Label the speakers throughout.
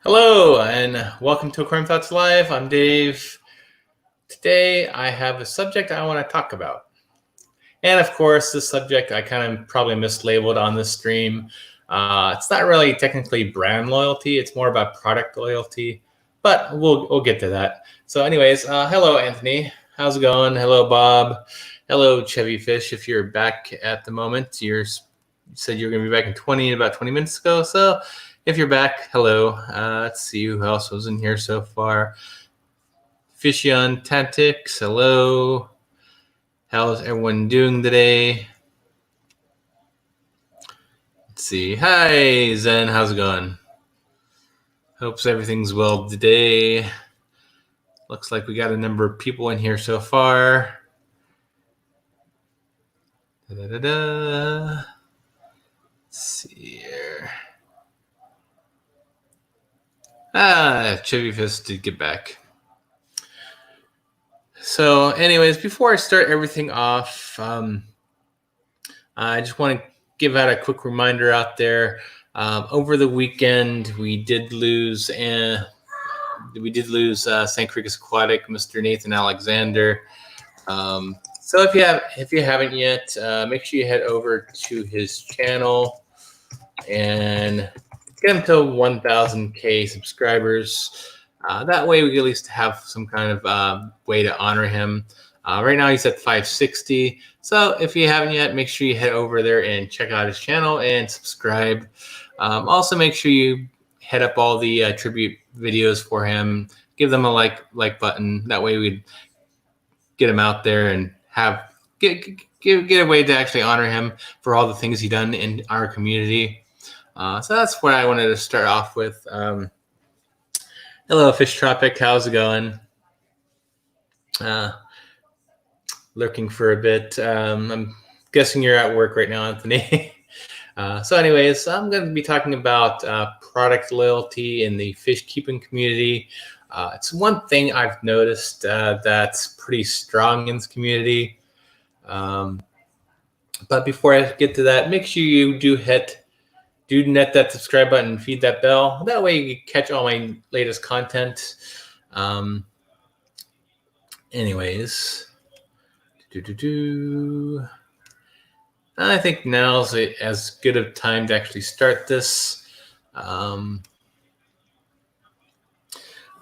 Speaker 1: Hello, and welcome to Aquarium Thoughts Live. I'm Dave. Today, I have a subject I want to talk about. And of course, this subject I kind of probably mislabeled on this stream. It's not really technically brand loyalty. It's more about product loyalty, but we'll get to that. So anyways, hello, Anthony. How's it going? Hello, Bob. Hello, Chevy Fish. If you're back at the moment, you said you were going to be back in about 20 minutes ago. So if you're back, hello. Let's see who else was in here so far. Fishy on Tactics, hello. How's everyone doing today? Let's see. Hi, Zen. How's it going? Hopes everything's well today. Looks like we got a number of people in here so far. Let's see here. Chevy Fist did get back. So anyways, before I start everything off, I just want to give out a quick reminder out there. Over the weekend, we did lose St. Cricus Aquatic, Mr. Nathan Alexander. So if you haven't yet, make sure you head over to his channel and get him to 1,000K subscribers. That way we can at least have some kind of way to honor him. Right now he's at 560. So if you haven't yet, make sure you head over there and check out his channel and subscribe. Also make sure you head up all the tribute videos for him. Give them a like button. That way we'd get him out there and get a way to actually honor him for all the things he's done in our community. So that's what I wanted to start off with. Hello, Fish Tropic. How's it going? Lurking for a bit. I'm guessing you're at work right now, Anthony. So anyways, I'm going to be talking about product loyalty in the fish keeping community. It's one thing I've noticed that's pretty strong in this community. But before I get to that, make sure you do net that subscribe button and feed that bell. That way you catch all my latest content. Anyways, I think now's as good of time to actually start this. But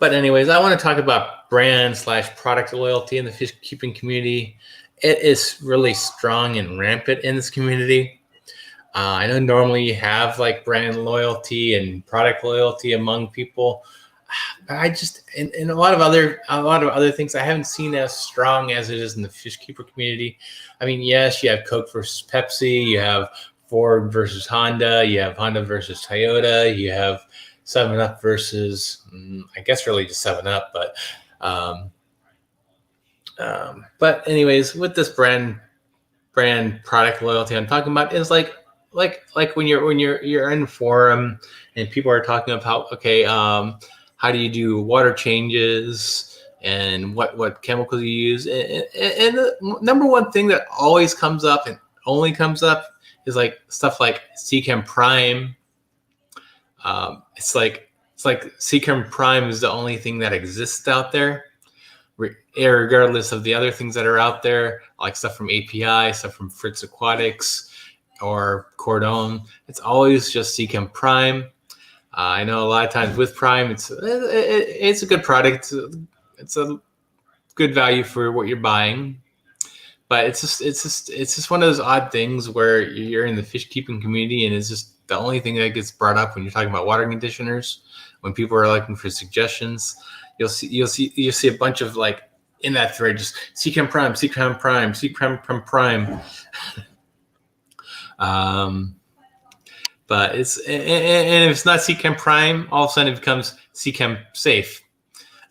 Speaker 1: anyways, I want to talk about brand/product loyalty in the fish keeping community. It is really strong and rampant in this community. I know normally you have like brand loyalty and product loyalty among people, but I just in a lot of other things I haven't seen as strong as it is in the fish keeper community. I mean, yes, you have Coke versus Pepsi, you have Ford versus Honda, you have Honda versus Toyota, you have 7-Up versus I guess really just 7-Up, but anyways, with this brand product loyalty I'm talking about is like when you're in a forum and people are talking about how do you do water changes and what chemicals you use, and the number one thing that always comes up and only comes up is like stuff like Seachem Prime. It's like Seachem Prime is the only thing that exists out there, regardless of the other things that are out there, like stuff from API, stuff from Fritz Aquatics or Cordon. It's always just Seachem Prime. I know a lot of times with Prime, it's a good product. It's a good value for what you're buying, but it's just one of those odd things where you're in the fish keeping community and it's just the only thing that gets brought up when you're talking about water conditioners. When people are looking for suggestions, you'll see a bunch of like in that thread just Seachem Prime, Seachem Prime, Seachem Prime. But if it's not Seachem Prime, all of a sudden it becomes Seachem Safe.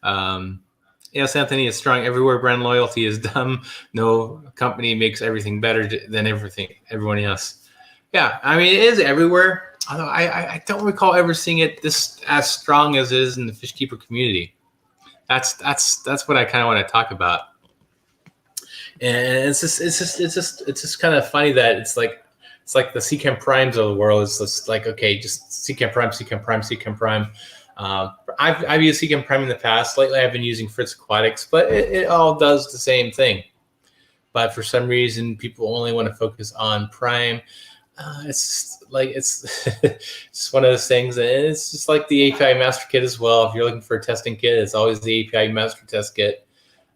Speaker 1: Yes, Anthony is strong everywhere. Brand loyalty is dumb. No company makes everything better than everyone else. Yeah, I mean it is everywhere. Although I don't recall ever seeing it this as strong as it is in the fish keeper community. That's what I kind of want to talk about. And it's just kind of funny that it's like the Seachem Primes of the world. It's just like, okay, just Seachem Prime, Seachem Prime, Seachem Prime. I've used Seachem Prime in the past. Lately, I've been using Fritz Aquatics, but it all does the same thing. But for some reason, people only want to focus on Prime. It's like it's just one of those things, and it's just like the API Master Kit as well. If you're looking for a testing kit, it's always the API Master Test Kit.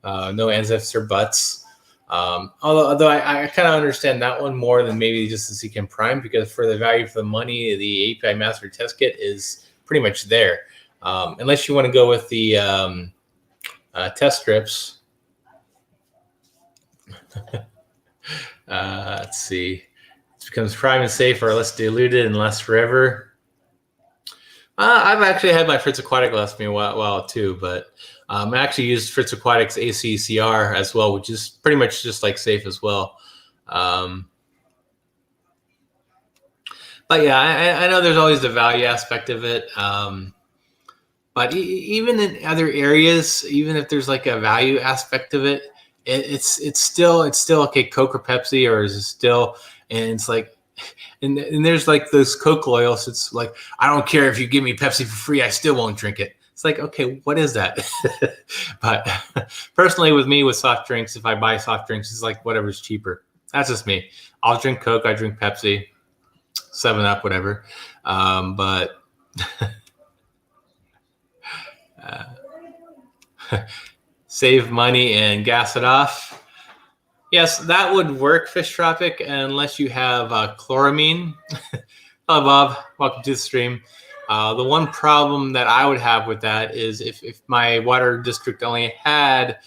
Speaker 1: No ands, ifs, or buts. Although I kind of understand that one more than maybe just the Seachem Prime, because for the value for the money, the API Master Test Kit is pretty much there. Unless you want to go with the test strips. Let's see. It becomes prime and safe, or less diluted and lasts forever. I've actually had my Fritz Aquatic last me a while too, but I actually used Fritz Aquatic's ACCR as well, which is pretty much just like safe as well. But yeah, I know there's always the value aspect of it. But even in other areas, even if there's like a value aspect of it, it's still okay, Coke or Pepsi, or is it still? And it's like, and there's like those Coke loyals. It's like, I don't care if you give me Pepsi for free, I still won't drink it. It's like, okay, what is that? But personally, with me, with soft drinks, if I buy soft drinks, it's like whatever's cheaper. That's just me. I'll drink Coke, I drink Pepsi, 7-Up, whatever. But save money and gas it off. Yes, that would work, Fish Tropic, unless you have chloramine. Hello, Bob. Welcome to the stream. The one problem that I would have with that is if my water district only had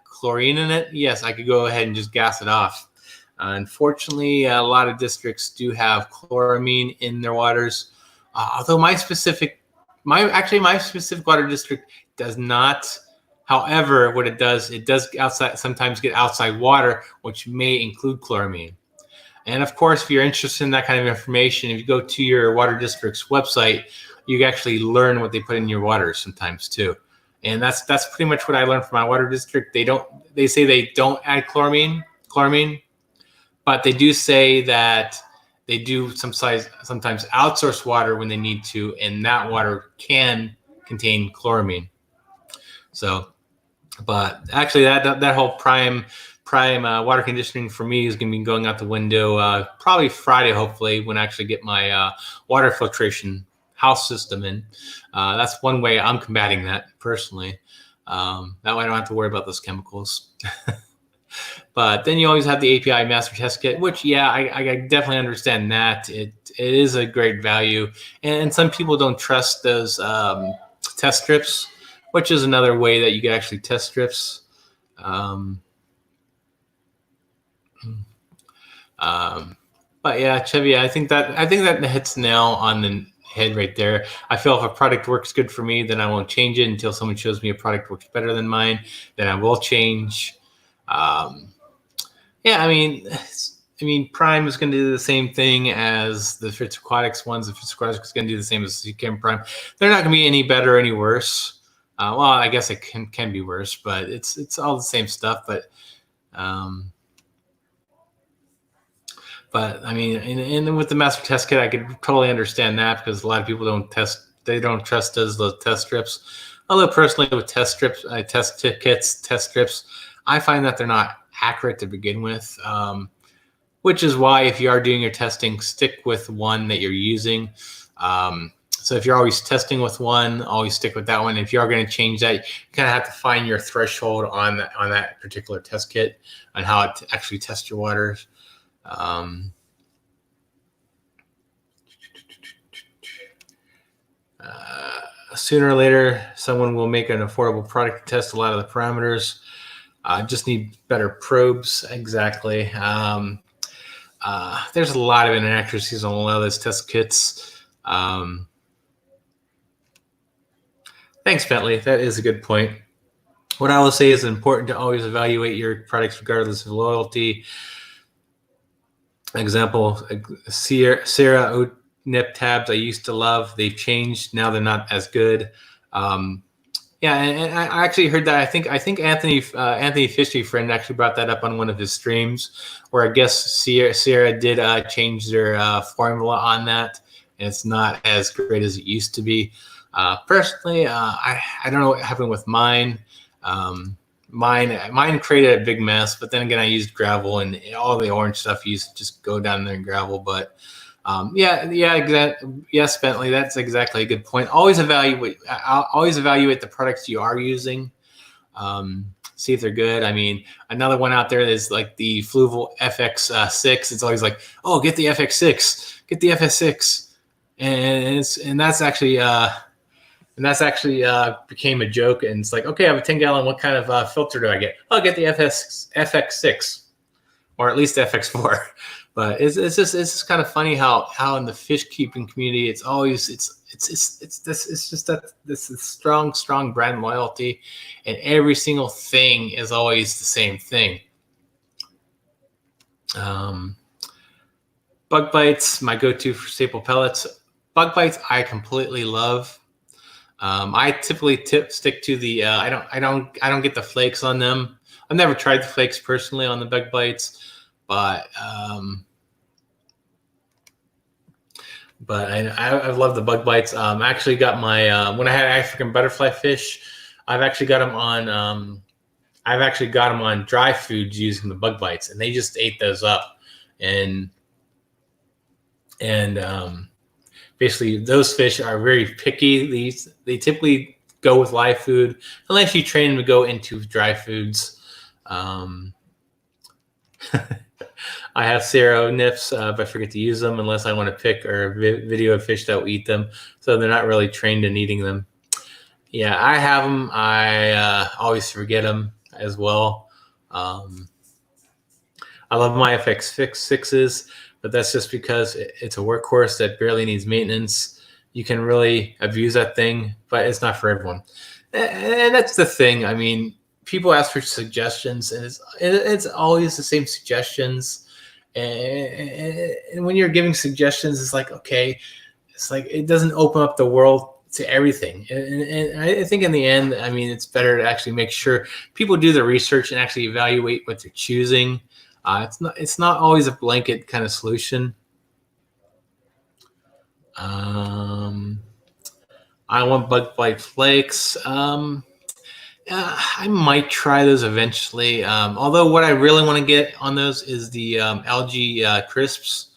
Speaker 1: chlorine in it, yes, I could go ahead and just gas it off. Unfortunately, a lot of districts do have chloramine in their waters. Although my specific water district does not. However, what it does sometimes get outside water, which may include chloramine. And of course, if you're interested in that kind of information, if you go to your water district's website, you can actually learn what they put in your water sometimes too. And that's pretty much what I learned from my water district. They say they don't add chloramine, but they do say that they do sometimes outsource water when they need to, and that water can contain chloramine. So, but actually that whole prime water conditioning for me is going to be going out the window probably Friday, hopefully, when I actually get my water filtration house system in. That's one way I'm combating that personally. That way I don't have to worry about those chemicals. But then you always have the API Master Test Kit, which, yeah, I definitely understand that. It is a great value. And some people don't trust those test strips, which is another way that you can actually test strips. But yeah, Chevy, I think that hits the nail on the head right there. I feel if a product works good for me, then I won't change it until someone shows me a product works better than mine. Then I will change. Yeah, I mean, Prime is going to do the same thing as the Fritz Aquatics ones. The Fritz Aquatics is going to do the same as the Seachem Prime. They're not going to be any better or any worse. Well, I guess it can be worse, but it's all the same stuff. But I mean, and with the Master Test Kit, I could totally understand that, because a lot of people don't trust those test strips. Although personally, with test strips, test strips, I find that they're not accurate to begin with. Which is why, if you are doing your testing, stick with one that you're using. So if you're always testing with one, always stick with that one. If you are going to change that, you kind of have to find your threshold on that particular test kit on how it actually tests your waters. Sooner or later, someone will make an affordable product to test a lot of the parameters. Just need better probes. Exactly. There's a lot of inaccuracies on a lot of those test kits. Thanks, Bentley. That is a good point. What I will say is important to always evaluate your products regardless of loyalty. Example, Sierra nip tabs I used to love. They've changed. Now they're not as good. Yeah, and I actually heard that. I think Anthony Fishy friend actually brought that up on one of his streams, where I guess Sierra did change their formula on that, and it's not as great as it used to be. Personally, I don't know what happened with mine. Mine created a big mess, but then again, I used gravel, and all the orange stuff used to just go down there in gravel. But yes, Bentley, that's exactly a good point. Always evaluate the products you are using. See if they're good. I mean, another one out there is like the Fluval FX6. It's always like, oh, get the FX6, get the FS6, and that's actually became a joke. And it's like, okay, I have a 10-gallon. What kind of filter do I get? I'll get the FX6, or at least FX4. But it's just kind of funny how in the fish keeping community, it's just that this strong brand loyalty, and every single thing is always the same thing. Bug bites, my go-to for staple pellets. Bug bites, I completely love. I typically stick to the. I don't get the flakes on them. I've never tried the flakes personally on the bug bites, but I love the bug bites. I actually got my when I had African butterfly fish, I've actually got them on. I've actually got them on dry foods using the bug bites, and they just ate those up, and basically those fish are very picky. They typically go with live food unless you train them to go into dry foods. I have zero nifs if I forget to use them, unless I want to pick or video a fish that will eat them. So they're not really trained in eating them. Yeah, I have them. I always forget them as well. I love my FX6s, but that's just because it's a workhorse that barely needs maintenance. You can really abuse that thing, but it's not for everyone. And that's the thing. I mean, people ask for suggestions, and it's always the same suggestions. And when you're giving suggestions, it's like, okay, it's like it doesn't open up the world to everything. And I think in the end, I mean, it's better to actually make sure people do the research and actually evaluate what they're choosing. It's not always a blanket kind of solution. I want bug bite flakes. I might try those eventually. Although what I really want to get on those is the algae crisps,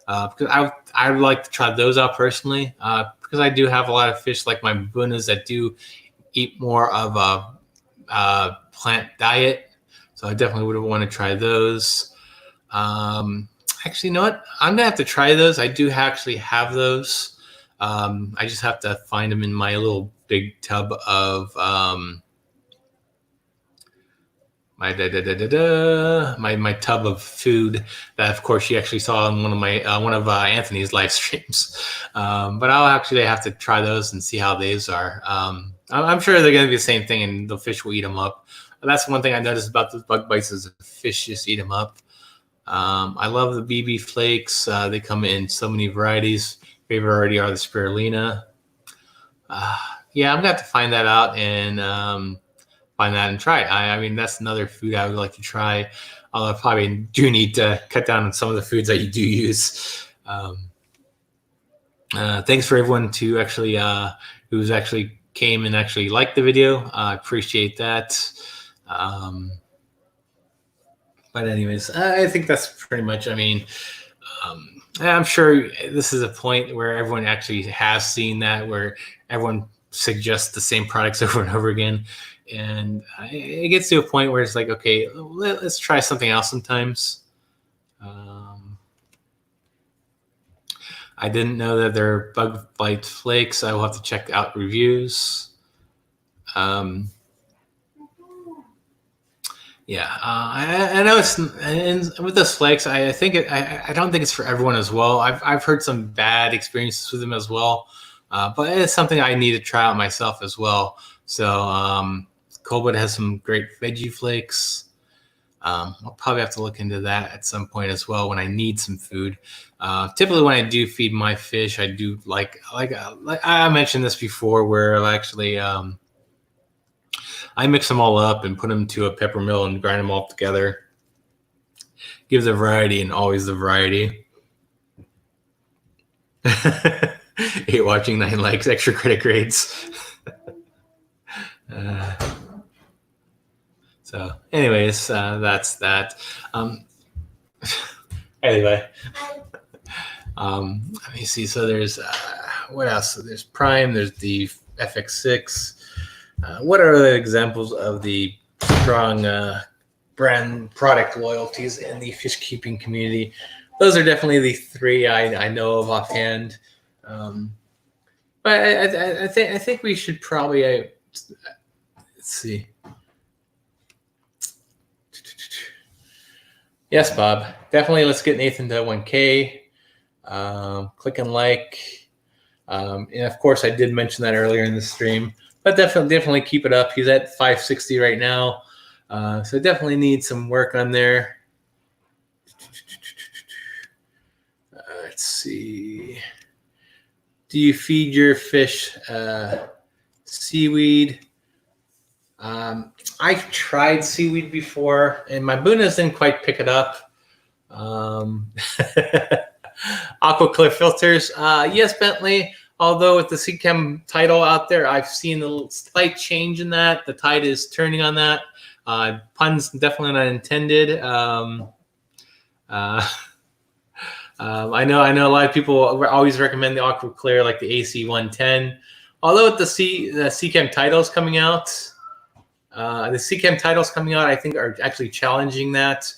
Speaker 1: because I would like to try those out personally. Because I do have a lot of fish like my bunas that do eat more of a plant diet, so I definitely would want to try those. Actually, you know what? I'm gonna have to try those. I do actually have those. I just have to find them in my little big tub of my tub of food that, of course, you actually saw on one of Anthony's live streams. But I'll actually have to try those and see how those are. I'm sure they're going to be the same thing, and the fish will eat them up. But that's one thing I noticed about the bug bites is the fish just eat them up. I love the BB flakes. They come in so many varieties. Favorite already are the spirulina. Yeah, I'm gonna have to find that out and find that and try it. I mean, that's another food I would like to try. Although I probably do need to cut down on some of the foods that you do use. Thanks for everyone to actually who's actually came and actually liked the video. I appreciate that. But anyways, I think that's pretty much. I mean, I'm sure this is a point where everyone actually has seen that, where everyone suggests the same products over and over again. And it gets to a point where it's like, okay, let's try something else sometimes. I didn't know that there are bug bite flakes. I will have to check out reviews. Yeah, I know it's, and with those flakes, I think I don't think it's for everyone as well. I've heard some bad experiences with them as well, but it's something I need to try out myself as well. So Colbert has some great veggie flakes. I'll probably have to look into that at some point as well when I need some food. Typically, when I do feed my fish, I do like I mentioned this before, where I actually I mix them all up and put them to a pepper mill and grind them all together. Give the variety, and always the variety. 8 watching, 9 likes, extra credit grades. So, anyways, that's that. Anyway, let me see. So there's what else? So there's Prime. There's the FX6. What are the examples of the strong brand product loyalties in the fish keeping community? Those are definitely the 3 I know of offhand. But I think we should probably let's see. Yes, Bob. Definitely, let's get Nathan to 1K. Click and like. And of course, I did mention that earlier in the stream. But definitely keep it up. He's at 560 right now. So definitely needs some work on there. Let's see. Do you feed your fish seaweed? I've tried seaweed before, and my Bunas didn't quite pick it up. Aquaclear filters. Yes, Bentley. Although with the CChem title out there, I've seen a slight change in that. The tide is turning on that. Puns definitely not intended. I know a lot of people always recommend the Aquaclear, like the AC110. Although with the CChem titles coming out, I think are actually challenging that.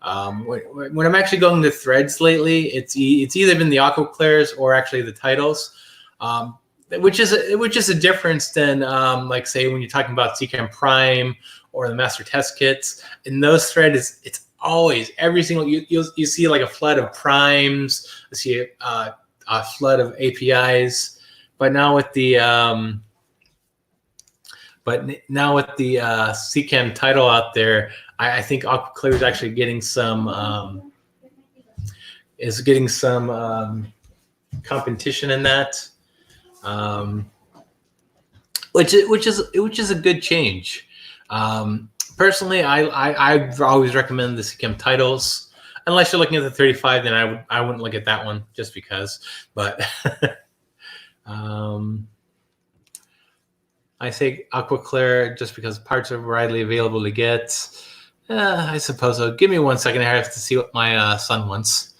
Speaker 1: When I'm actually going to threads lately, it's either been the Aquaclears or actually the titles, which is a difference than like say when you're talking about CChem Prime or the master test kits. In those threads, it's always every single you see like a flood of primes, you see a flood of APIs, but now with the CChem title out there, I think Aquaclear is actually getting some competition in that, which is a good change. Personally, I always recommend the CChem titles. Unless you're looking at the 35, then I wouldn't look at that one just because. But I say Aquaclear just because parts are widely available to get. I suppose so. Give me 1 second. I have to see what my son wants.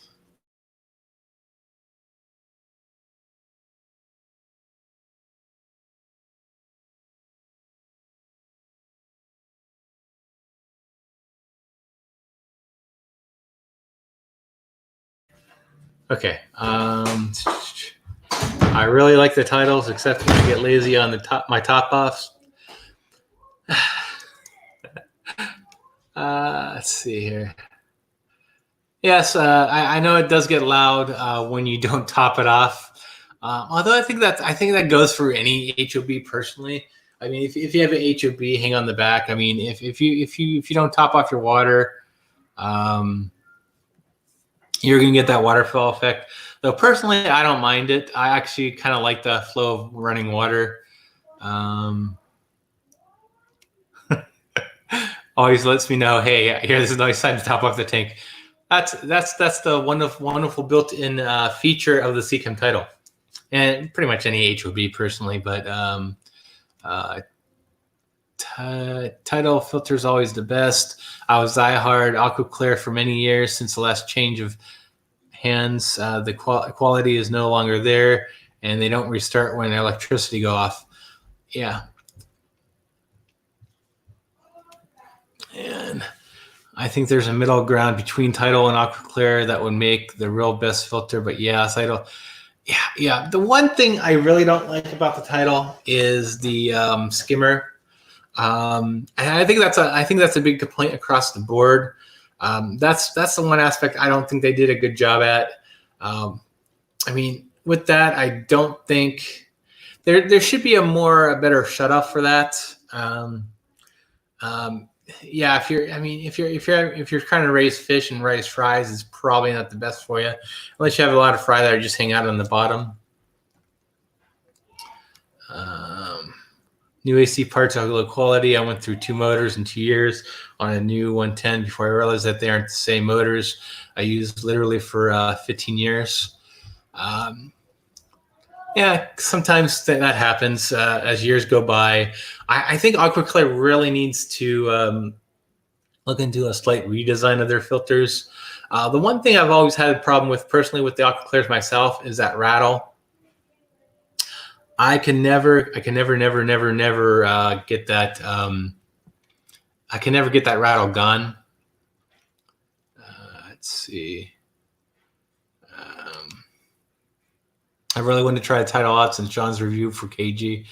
Speaker 1: Okay. I really like the titles, except when I get lazy on my top offs. Let's see here. Yes, I know it does get loud when you don't top it off. Although I think that goes for any HOB personally. I mean, if you have an HOB, hang on the back. I mean, if you don't top off your water, you're gonna get that waterfall effect. Though personally, I don't mind it. I actually kind of like the flow of running water. Always lets me know, hey, here's a nice time to top off the tank. That's the wonderful built-in feature of the CChem title, and pretty much any HOB personally. But title filter is always the best. I was diehard Aquaclear for many years since the last change of hands. The quality is no longer there, and they don't restart when electricity go off. Yeah. And I think there's a middle ground between Tidal and Aquaclear that would make the real best filter. But yeah, Tidal. Yeah. The one thing I really don't like about the Tidal is the skimmer. And I think that's a big complaint across the board. That's the one aspect I don't think they did a good job at. I mean, with that, I don't think there should be a better shut off for that. Yeah, if you're trying to raise fish and raise fries, it's probably not the best for you, unless you have a lot of fry that are just hang out on the bottom. New AC parts are low quality. I went through 2 motors in 2 years on a new 110 before I realized that they aren't the same motors I used literally for 15 years. Yeah, sometimes that happens as years go by. I think Aquaclear really needs to look into a slight redesign of their filters. The one thing I've always had a problem with personally with the Aquaclears myself is that rattle. I can never, never get that. I can never get that rattle gone. Let's see. I really wanted to try the Tidal out since John's review for KG.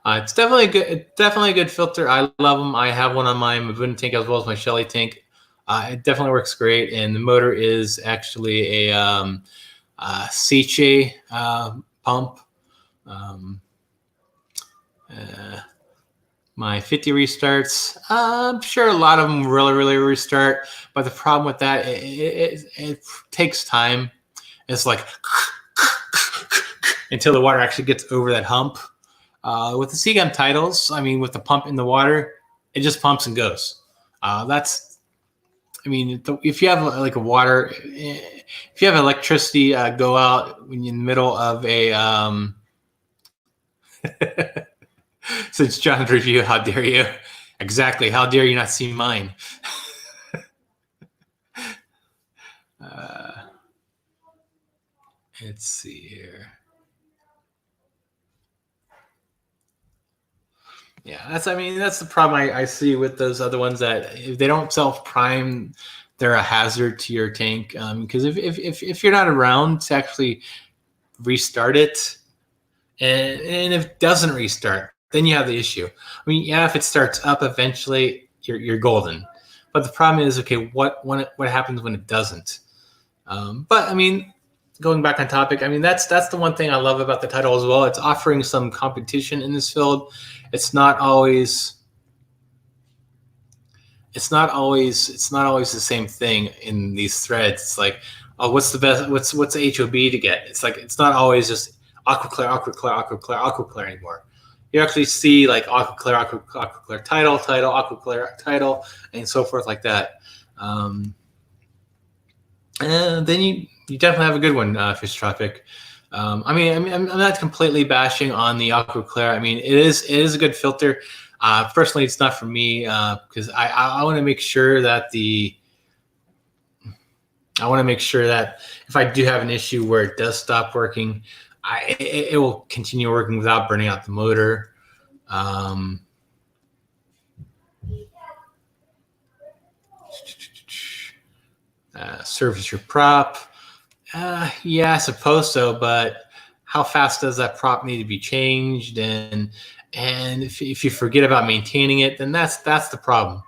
Speaker 1: It's definitely a good filter. I love them. I have one on my Mabuna tank as well as my Shelly tank. It definitely works great, and the motor is actually a Seiche pump. My 50 restarts, I'm sure a lot of them really restart, but the problem with that, it takes time. It's like until the water actually gets over that hump. With the Seagum Titles, I mean, with the pump in the water, it just pumps and goes. If you have like a water, if you have electricity go out when you're in the middle of a, since John's review, how dare you? Exactly, how dare you not see mine? Let's see here. Yeah, that's the problem I see with those other ones, that if they don't self-prime, they're a hazard to your tank. Because if you're not around to actually restart it, and if it doesn't restart, then you have the issue. I mean, yeah, if it starts up eventually, you're golden. But the problem is, okay, what happens when it doesn't? But I mean, going back on topic, I mean that's the one thing I love about the Tidal as well. It's offering some competition in this field. It's not always the same thing in these threads. It's like, oh, what's the best? What's the HOB to get? It's like, it's not always just Aquaclear anymore. You actually see like Aquaclear Tidal, Aquaclear Tidal, and so forth like that. And then you definitely have a good one, Fish Tropic. I'm not completely bashing on the Aquaclear. I mean, it is a good filter. Personally, it's not for me because I want to make sure that if I do have an issue where it does stop working, it will continue working without burning out the motor. Service your prop. Yeah, I suppose so, but how fast does that prop need to be changed? And if you forget about maintaining it, then that's the problem.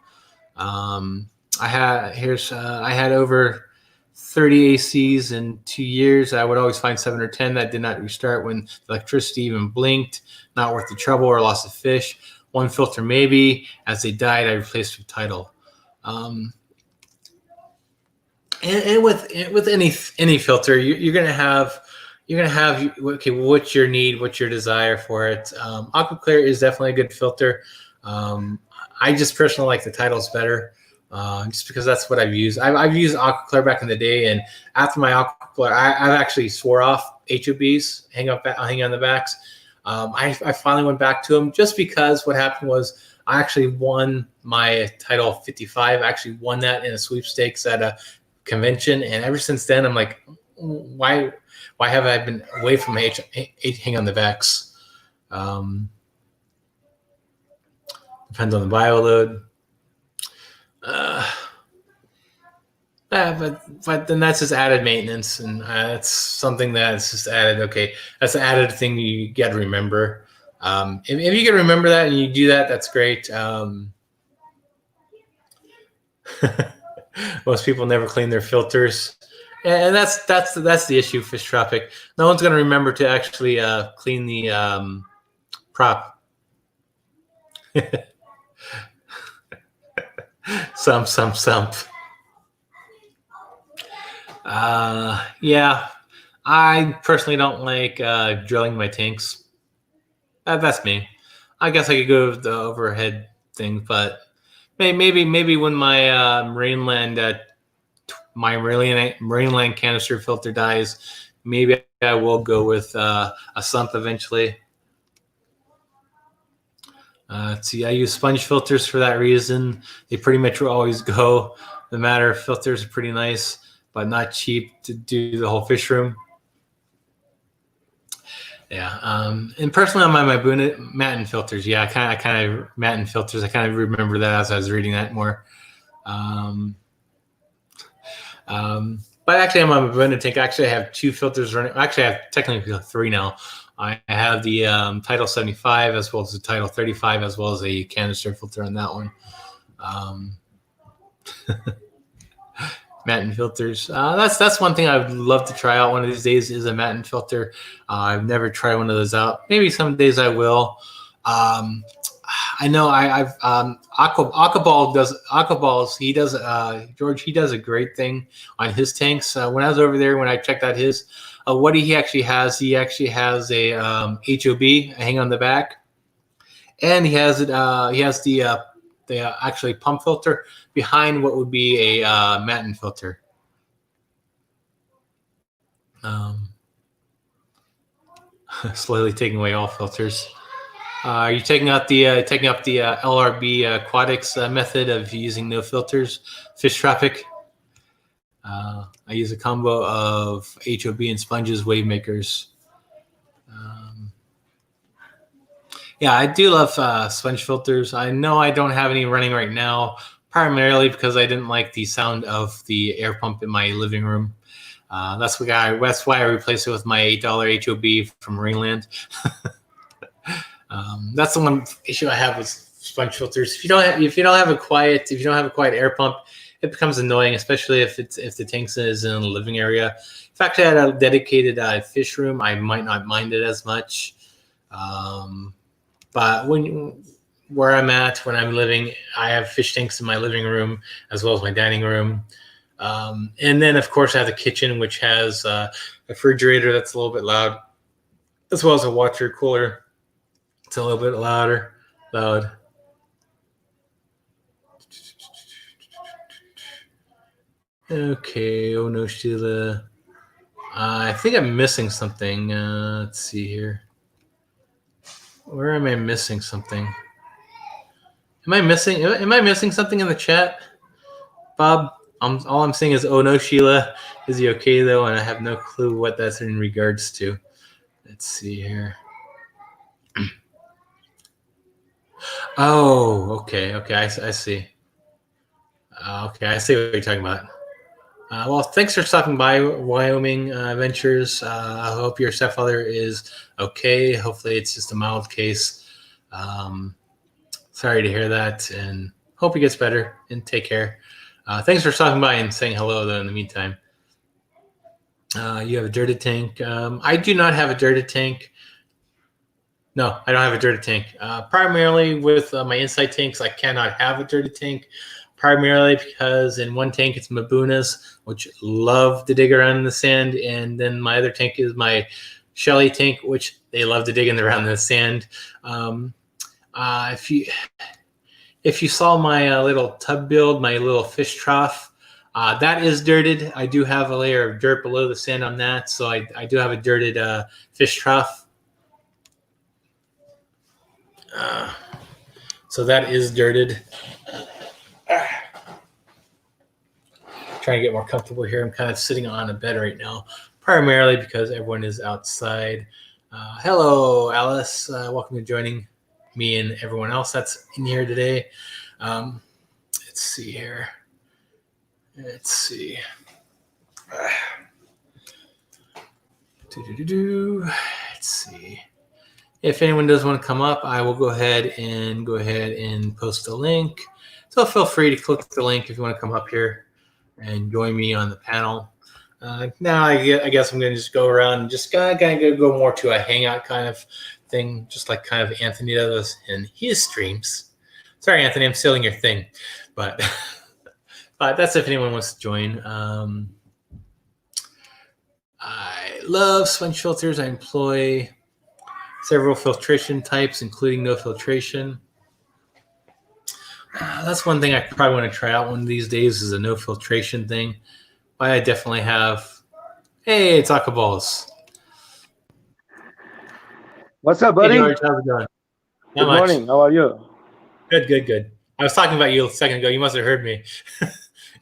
Speaker 1: I had over 30 ACs in 2 years. I would always find 7 or 10 that did not restart when the electricity even blinked. Not worth the trouble or loss of fish. One filter maybe. As they died, I replaced with Tidal. And with any filter, you're gonna have okay, what's your need, what's your desire for it. Aquaclear is definitely a good filter. I just personally like the Tidals better, just because that's what I've used. I've used Aquaclear back in the day, and after my Aquaclear, I've actually swore off HOBs, hang on the backs. I finally went back to them just because what happened was I actually won my Tidal 55. I actually won that in a sweepstakes at a convention, and ever since then I'm like, why have I been away from hang on the backs? Depends on the bio load. But then that's just added maintenance, and that's something that's just added. Okay, that's an added thing you got to remember. If you can remember that and you do that, that's great. Most people never clean their filters, and that's the issue. Fish Tropic. No one's going to remember to actually clean the prop. Sump. Yeah, I personally don't like drilling my tanks. That's me. I guess I could go with the overhead thing, but maybe when my Marineland canister filter dies, maybe I will go with a sump eventually. Let's see, I use sponge filters for that reason. They pretty much will always go. The matter of filters are pretty nice, but not cheap to do the whole fish room. Yeah, and personally on my Matin filters, yeah, I kind of Matin filters. I kind of remember that as I was reading that more. But actually, on my Bunda tank, actually I have 2 filters running. Actually, I have technically 3 now. I have the Title 75 as well as the Title 35 as well as a canister filter on that one. Matin filters. That's one thing I would love to try out one of these days is a Matin filter. I've never tried one of those out. Maybe some days I will. I know I've Aquaballs. He does George. He does a great thing on his tanks. When I was over there, when I checked out his, what he actually has a HOB hang on the back, and he has it. He has the actually pump filter behind what would be a Matin filter. Slowly taking away all filters. Are you taking up the LRB aquatics method of using no filters, fish traffic? I use a combo of HOB and sponges, wave makers. Yeah, I do love sponge filters. I know I don't have any running right now, primarily because I didn't like the sound of the air pump in my living room. That's why I replaced it with my $8 HOB from Marineland. That's the one issue I have with sponge filters. If you don't have a quiet air pump, it becomes annoying, especially if the tank is in a living area. If I actually had a dedicated fish room, I might not mind it as much. But where I'm at, when I'm living, I have fish tanks in my living room as well as my dining room. And then, of course, I have the kitchen, which has a refrigerator that's a little bit loud, as well as a water cooler. It's a little bit loud. Okay, oh no, Sheila. I think I'm missing something. Let's see here. Where am I missing something? Am I missing something in the chat, Bob? All I'm saying is, oh no, Sheila. Is he okay though? And I have no clue what that's in regards to. Let's see here. Oh, okay. I see. Okay, I see what you're talking about. Well, thanks for stopping by Wyoming Ventures. I hope your stepfather is okay. Hopefully it's just a mild case. Sorry to hear that, and hope he gets better, and take care. Thanks for stopping by and saying hello, though, in the meantime. You have a dirted tank. I do not have a dirted tank. No, I don't have a dirted tank. Primarily with my inside tanks, I cannot have a dirted tank. Primarily because in one tank it's Mabunas, which love to dig around in the sand, and then my other tank is my Shelly tank, which they love to dig around the sand. If you saw my little tub build, my little fish trough, that is dirted. I do have a layer of dirt below the sand on that, so I do have a dirted fish trough. So that is dirted. Trying to get more comfortable here. I'm kind of sitting on a bed right now, primarily because everyone is outside. Hello, Alice. Welcome to joining me and everyone else that's in here today. Let's see here. Let's see. Let's see. If anyone does want to come up, I will go ahead and post a link. So feel free to click the link if you want to come up here and join me on the panel. Now I guess I'm going to just go around and just kind of go more to a hangout kind of thing, just like kind of Anthony does in his streams. Sorry, Anthony, I'm stealing your thing, but that's if anyone wants to join. I love sponge filters. I employ several filtration types, including no filtration. That's one thing I probably want to try out one of these days is a no filtration thing. But I definitely have Hey, Taco Balls.
Speaker 2: What's up,
Speaker 1: Hey,
Speaker 2: buddy?
Speaker 1: George. How's it going? Not
Speaker 2: Good
Speaker 1: much.
Speaker 2: morning. How are you?
Speaker 1: Good. I was talking about you a second ago. You must have heard me.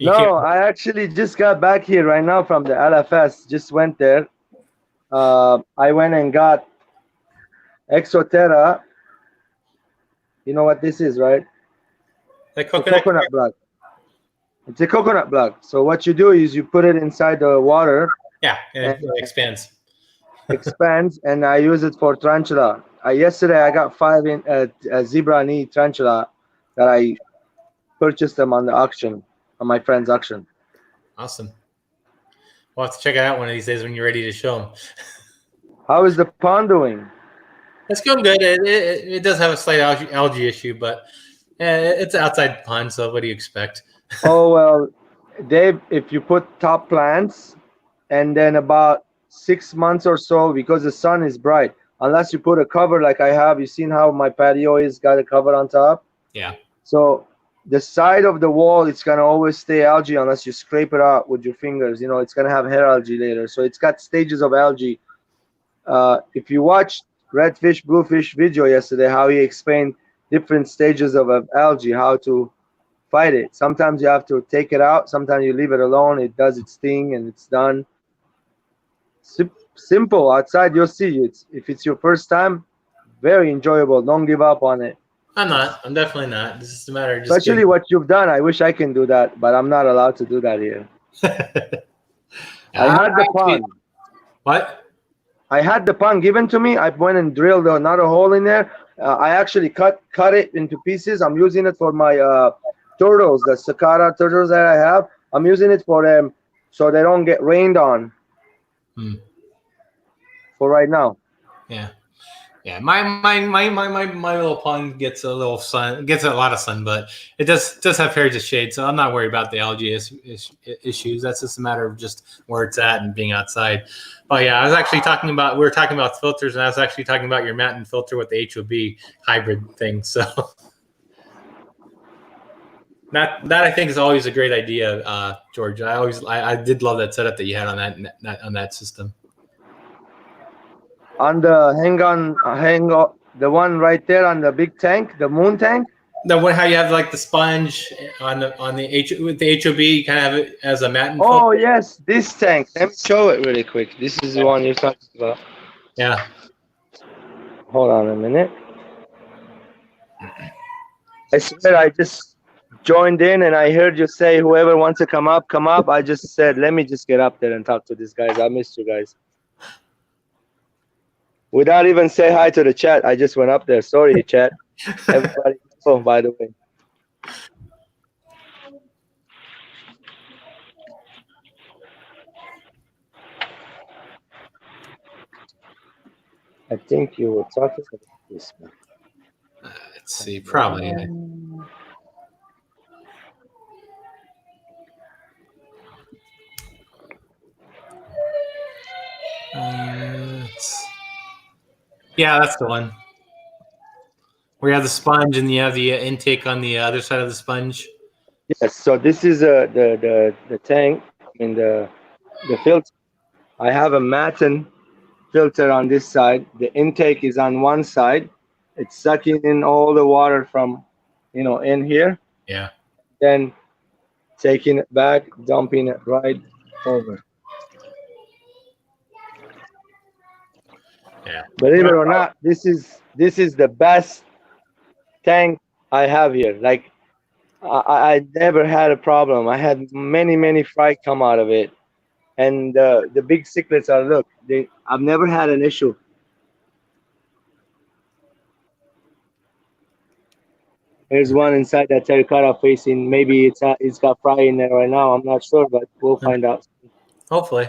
Speaker 1: You came.
Speaker 2: No, I actually just got back here right now from the LFS. Just went there. I went and got Exoterra. You know what this is, right?
Speaker 1: Like
Speaker 2: The
Speaker 1: coconut.
Speaker 2: coconut blood. It's a coconut blood. So what you do is you put it inside the water
Speaker 1: Yeah, and
Speaker 2: and
Speaker 1: it expands.
Speaker 2: expands. And I use it for tarantula. Yesterday I got five in zebra knee tarantula that I purchased them on the auction, on my friend's auction.
Speaker 1: Awesome. We'll have to check it out one of these days when you're ready to show them.
Speaker 2: How is the pond doing?
Speaker 1: It's going good. It does have a slight algae issue, but it's an outside pond, so what do you expect?
Speaker 2: Oh well, Dave, if you put top plants and then about 6 months or so, because the sun is bright, unless you put a cover like I have, you seen how my patio is got a cover on top?
Speaker 1: Yeah.
Speaker 2: So the side of the wall, it's gonna always stay algae unless you scrape it out with your fingers. You know, it's gonna have hair algae later. So it's got stages of algae. If you watched Redfish Bluefish video yesterday, how he explained different stages of algae, how to fight it. Sometimes you have to take it out. Sometimes you leave it alone. It does its thing and it's done. Simple. Outside, you'll see. If it's your first time, very enjoyable. Don't give up on it.
Speaker 1: I'm not. I'm definitely not. This is a matter of just
Speaker 2: Especially what you've done. I wish I can do that, but I'm not allowed to do that here. I had the pond.
Speaker 1: What?
Speaker 2: I had the pond given to me. I went and drilled another hole in there. I actually cut it into pieces. I'm using it for my turtles, the cicada turtles that I have. I'm using it for them so they don't get rained on. For right now.
Speaker 1: Yeah. My little pond gets a little sun, gets a lot of sun, but it does have periods of shade, so I'm not worried about the algae issues. That's just a matter of just where it's at and being outside. Oh yeah, we were talking about filters, and I was actually talking about your Matin filter with the HOB hybrid thing. So that I think is always a great idea, George. I did love that setup that you had on that system.
Speaker 2: On the hang on, the one right there on the big tank, the moon tank.
Speaker 1: The one how you have like the sponge with the HOB, you kind of have it as a Matin filter.
Speaker 2: Oh yes, this tank. Let me show it really quick. This is the one you're talking about.
Speaker 1: Yeah.
Speaker 2: Hold on a minute. I swear I just joined in and I heard you say whoever wants to come up, come up. I just said let me just get up there and talk to these guys. I missed you guys. Without even say hi to the chat, I just went up there. Sorry, chat. Everybody, oh, by the way. I think you were talking about this one.
Speaker 1: Let's see, probably. Yeah, that's the one. Where you have the sponge and you have the intake on the other side of the sponge.
Speaker 2: Yes. So this is the tank. I mean the filter. I have a Matin filter on this side. The intake is on one side. It's sucking in all the water from, in here.
Speaker 1: Yeah.
Speaker 2: Then taking it back, dumping it right over.
Speaker 1: Yeah.
Speaker 2: Believe it or not, this is the best tank I have here. Like I never had a problem. I had many fry come out of it, and the big cichlids are I've never had an issue. There's one inside that terracotta facing. Maybe it's got fry in there right now. I'm not sure, but we'll find out.
Speaker 1: Hopefully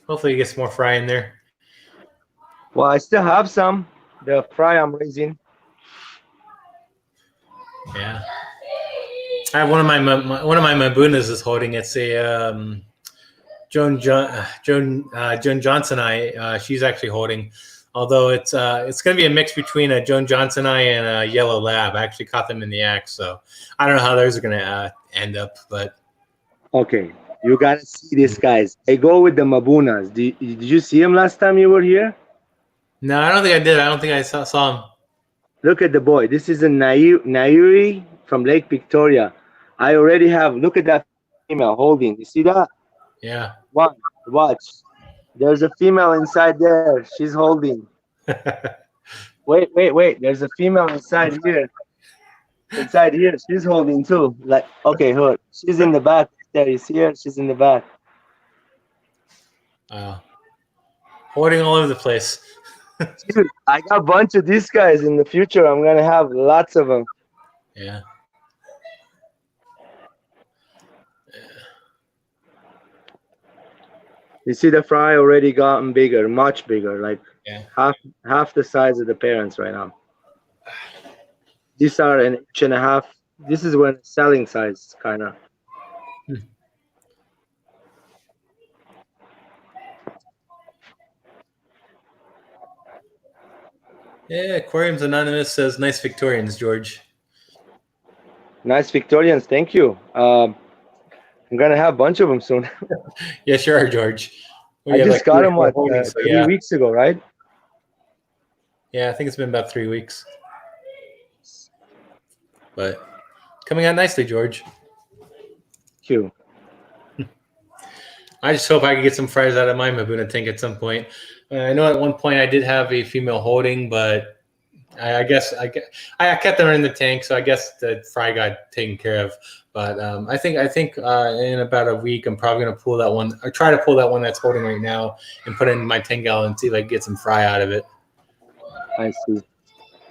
Speaker 1: you get some more fry in there.
Speaker 2: Well, I still have some. The fry I'm raising.
Speaker 1: Yeah. I have one of my Mabunas is holding. It's a Joan Johnson eye. She's actually holding. Although it's going to be a mix between a Joan Johnson eye and a yellow lab. I actually caught them in the act, so I don't know how those are going to end up. But
Speaker 2: okay, You gotta see these guys. I go with the Mabunas. Did you see him last time you were here?
Speaker 1: No, I don't think I did. I don't think I saw him.
Speaker 2: Look at the boy. This is a Nairi from Lake Victoria. I already have. Look at that female holding. You see that?
Speaker 1: Yeah.
Speaker 2: Watch. There's a female inside there. She's holding. Wait. There's a female inside here. Inside here, she's holding too. Like, okay, her. She's in the back there. You see her? She's in the back.
Speaker 1: Hoarding all over the place.
Speaker 2: Dude, I got a bunch of these guys in the future. I'm gonna have lots of them.
Speaker 1: Yeah.
Speaker 2: You see the fry already gotten bigger, much bigger, like half the size of the parents right now. These are an inch and a half. This is when selling size, kind of.
Speaker 1: Yeah, Aquariums Anonymous says, nice Victorians, George.
Speaker 2: Nice Victorians, thank you. I'm gonna have a bunch of them soon.
Speaker 1: Yeah, sure, George.
Speaker 2: I just got them, what, 3 weeks ago, right?
Speaker 1: Yeah, I think it's been about 3 weeks. But coming out nicely, George.
Speaker 2: Thank you.
Speaker 1: I just hope I could get some fries out of my Mabuna tank at some point. I know at one point I did have a female holding, but I guess I kept them in the tank, so I guess the fry got taken care of. But I think in about a week I'm probably gonna pull that one. I try to pull that one that's holding right now and put it in my 10-gallon and see if I can get some fry out of it.
Speaker 2: I see.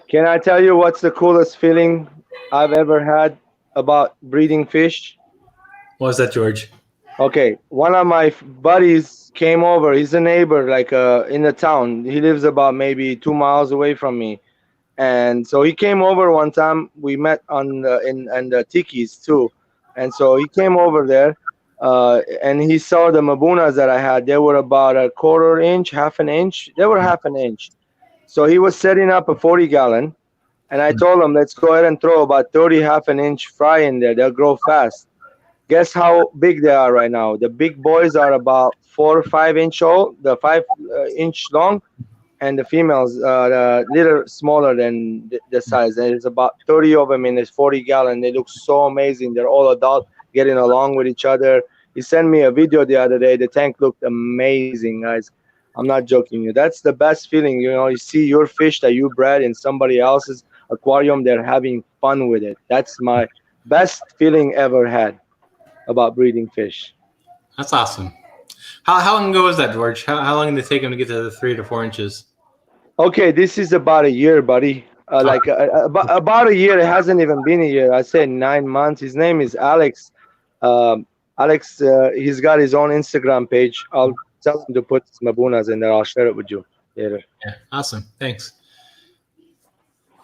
Speaker 2: Can I tell you what's the coolest feeling I've ever had about breeding fish?
Speaker 1: What was that, George?
Speaker 2: Okay, one of my buddies came over. He's a neighbor, like in the town. He lives about maybe 2 miles away from me, and so he came over one time. We met on in the Tiki's too, and so he came over there, and he saw the Mabunas that I had. They were about a quarter inch, half an inch. They were half an inch. So he was setting up a 40-gallon, and I told him, let's go ahead and throw about 30 half an inch fry in there. They'll grow fast. Guess how big they are right now? The big boys are about 4 or 5 inch old, the 5 inch long, and the females a little smaller than the size. There's about 30 of them in this 40-gallon. They look so amazing. They're all adult, getting along with each other. He sent me a video the other day. The tank looked amazing, guys. I'm not joking you. That's the best feeling. You know, you see your fish that you bred in somebody else's aquarium. They're having fun with it. That's my best feeling ever had about breeding fish.
Speaker 1: That's awesome. How long ago was that, George? How long did it take him to get to the 3 to 4 inches?
Speaker 2: Okay, this is about a year, buddy. About a year. It hasn't even been a year. I said 9 months. His name is Alex. Alex, he's got his own Instagram page. I'll tell him to put his Mabunas in there. I'll share it with you later.
Speaker 1: Yeah, awesome. Thanks.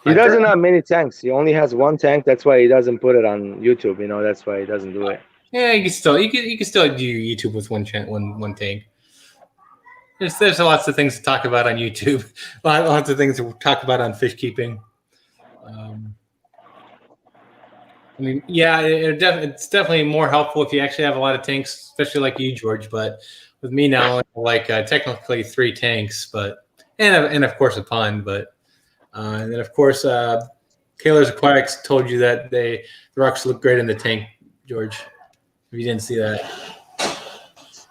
Speaker 2: He doesn't have many tanks. He only has one tank. That's why he doesn't put it on YouTube. You know, that's why he doesn't do it.
Speaker 1: Yeah, you can still do YouTube with one tank. There's lots of things to talk about on YouTube. Lots of things to talk about on fish keeping. I mean, yeah, it's definitely more helpful if you actually have a lot of tanks, especially like you, George. But with me now, like technically 3 tanks, but and of course a pond, but and then of course Kaler's Aquatics told you that the rocks look great in the tank, George. If you didn't see that.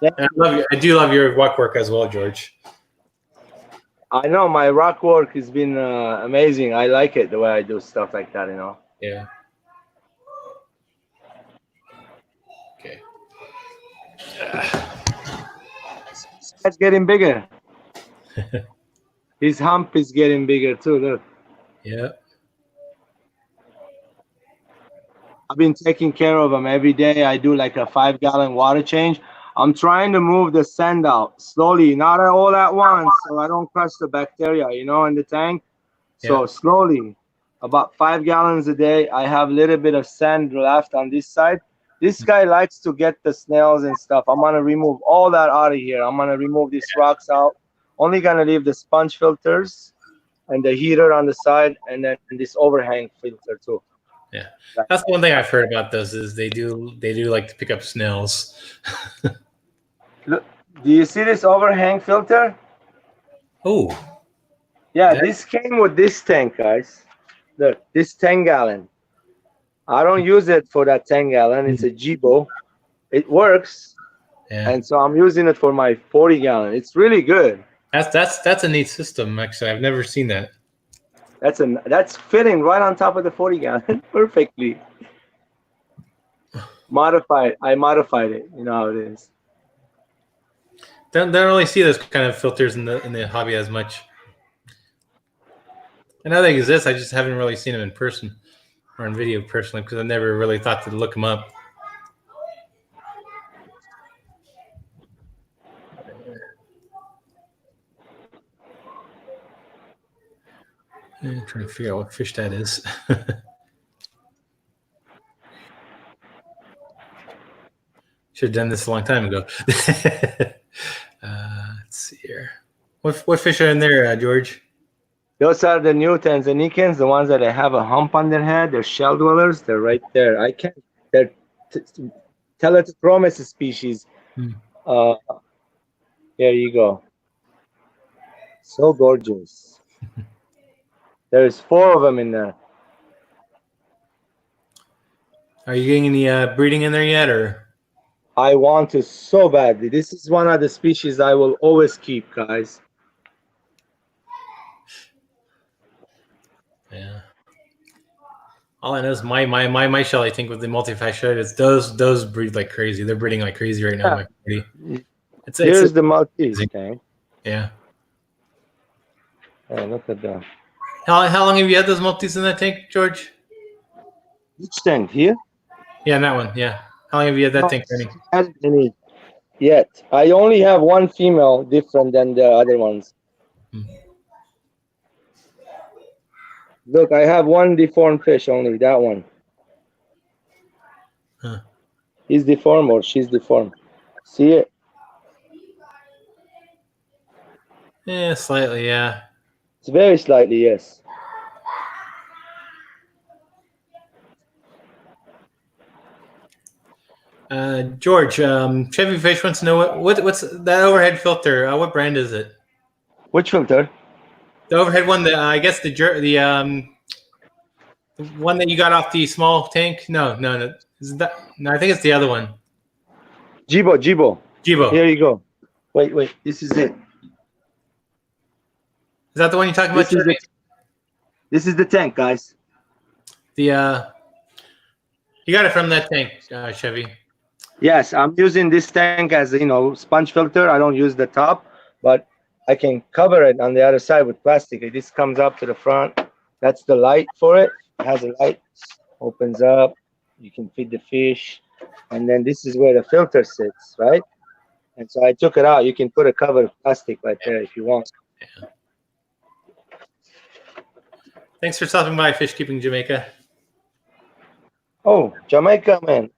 Speaker 1: And I do love your rock work as well, George.
Speaker 2: I know my rock work has been amazing. I like it the way I do stuff like that, you know.
Speaker 1: Yeah. Okay.
Speaker 2: It's getting bigger. His hump is getting bigger too. Look.
Speaker 1: Yeah.
Speaker 2: I've been taking care of them every day. I do like a 5-gallon water change. I'm trying to move the sand out slowly, not all at once, so I don't crush the bacteria, you know, in the tank. So slowly, about 5 gallons a day. I have a little bit of sand left on this side. This guy likes to get the snails and stuff. I'm gonna remove all that out of here. I'm gonna remove these rocks out. Only gonna leave the sponge filters and the heater on the side, and then this overhang filter too.
Speaker 1: Yeah, that's the one thing I've heard about those is they do like to pick up snails.
Speaker 2: Look, do you see this overhang filter?
Speaker 1: Oh,
Speaker 2: Yeah,
Speaker 1: that,
Speaker 2: this came with this tank, guys. Look, this 10-gallon. I don't use it for that 10-gallon. It's a Jibo. It works,
Speaker 1: yeah.
Speaker 2: and so I'm using it for my 40-gallon. It's really good.
Speaker 1: That's a neat system. Actually, I've never seen that.
Speaker 2: That's fitting right on top of the 40-gallon perfectly. Modified. I modified it. You know how it is.
Speaker 1: Don't really see those kind of filters in the hobby as much. I know they exist. I just haven't really seen them in person or in video personally because I never really thought to look them up. I'm trying to figure out what fish that is. Should have done this a long time ago. Let's see here. What fish are in there, George?
Speaker 2: Those are the new Tanzanians, the ones that have a hump on their head. They're shell dwellers. They're right there. I can't. They're Teletochromis species. Uh, there you go. So gorgeous. There's 4 of them in there.
Speaker 1: Are you getting any breeding in there yet, or?
Speaker 2: I want to so badly. This is one of the species I will always keep, guys.
Speaker 1: Yeah. All I know is my shell. I think with the multifasciitis, those breed like crazy. They're breeding like crazy right now.
Speaker 2: Yeah.
Speaker 1: It's
Speaker 2: Here's the Maltese tank.
Speaker 1: Yeah.
Speaker 2: Hey, look at that.
Speaker 1: How long have you had those multis in that tank, George?
Speaker 2: Which tank here?
Speaker 1: Yeah, that one. Yeah. How long have you had that tank running?
Speaker 2: Hasn't any yet. I only have one female different than the other ones. Look, I have one deformed fish only. That one.
Speaker 1: Huh.
Speaker 2: He's deformed or she's deformed. See it?
Speaker 1: Yeah, slightly. Yeah.
Speaker 2: It's very slightly, yes.
Speaker 1: George, Chevy Fish wants to know what's that overhead filter? What brand is it?
Speaker 2: Which filter?
Speaker 1: The overhead one. I guess the one that you got off the small tank. No. Is that? No, I think it's the other one.
Speaker 2: Jibo.
Speaker 1: Jibo.
Speaker 2: Here you go. Wait. This is it.
Speaker 1: Is that the one you're talking about?
Speaker 2: This is the tank, guys.
Speaker 1: You got it from that tank, Chevy.
Speaker 2: Yes, I'm using this tank as sponge filter. I don't use the top, but I can cover it on the other side with plastic. This comes up to the front. That's the light for it. It has a light. Opens up. You can feed the fish, and then this is where the filter sits, right? And so I took it out. You can put a cover of plastic right there if you want.
Speaker 1: Yeah. Thanks for stopping by Fishkeeping Jamaica.
Speaker 2: Oh, Jamaica, man.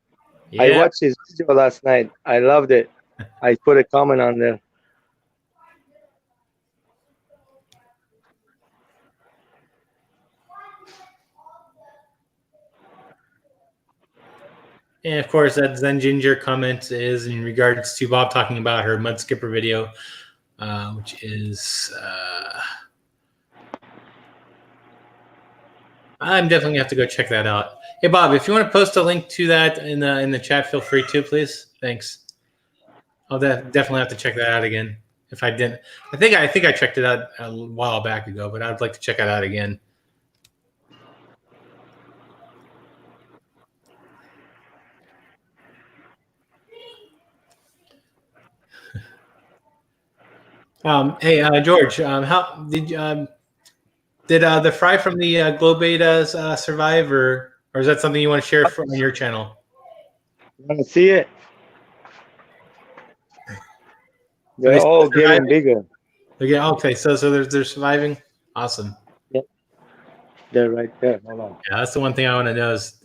Speaker 2: Yeah. I watched his video last night. I loved it. I put a comment on there.
Speaker 1: And of course, that Zen Ginger comment is in regards to Bob talking about her Mud Skipper video, which is I'm definitely gonna have to go check that out. Hey, Bob, if you want to post a link to that in the chat, feel free to, please. Thanks. I'll definitely have to check that out again. If I didn't, I think I checked it out a while back ago, but I'd like to check it out again. Hey, George, how did the fry from the glow betas survive, or is that something you want to share on your channel?
Speaker 2: You want to see it? They're all getting bigger.
Speaker 1: Okay, so they're surviving. Awesome.
Speaker 2: Yep. They're right there. Hold on.
Speaker 1: Yeah, that's the one thing I want to know is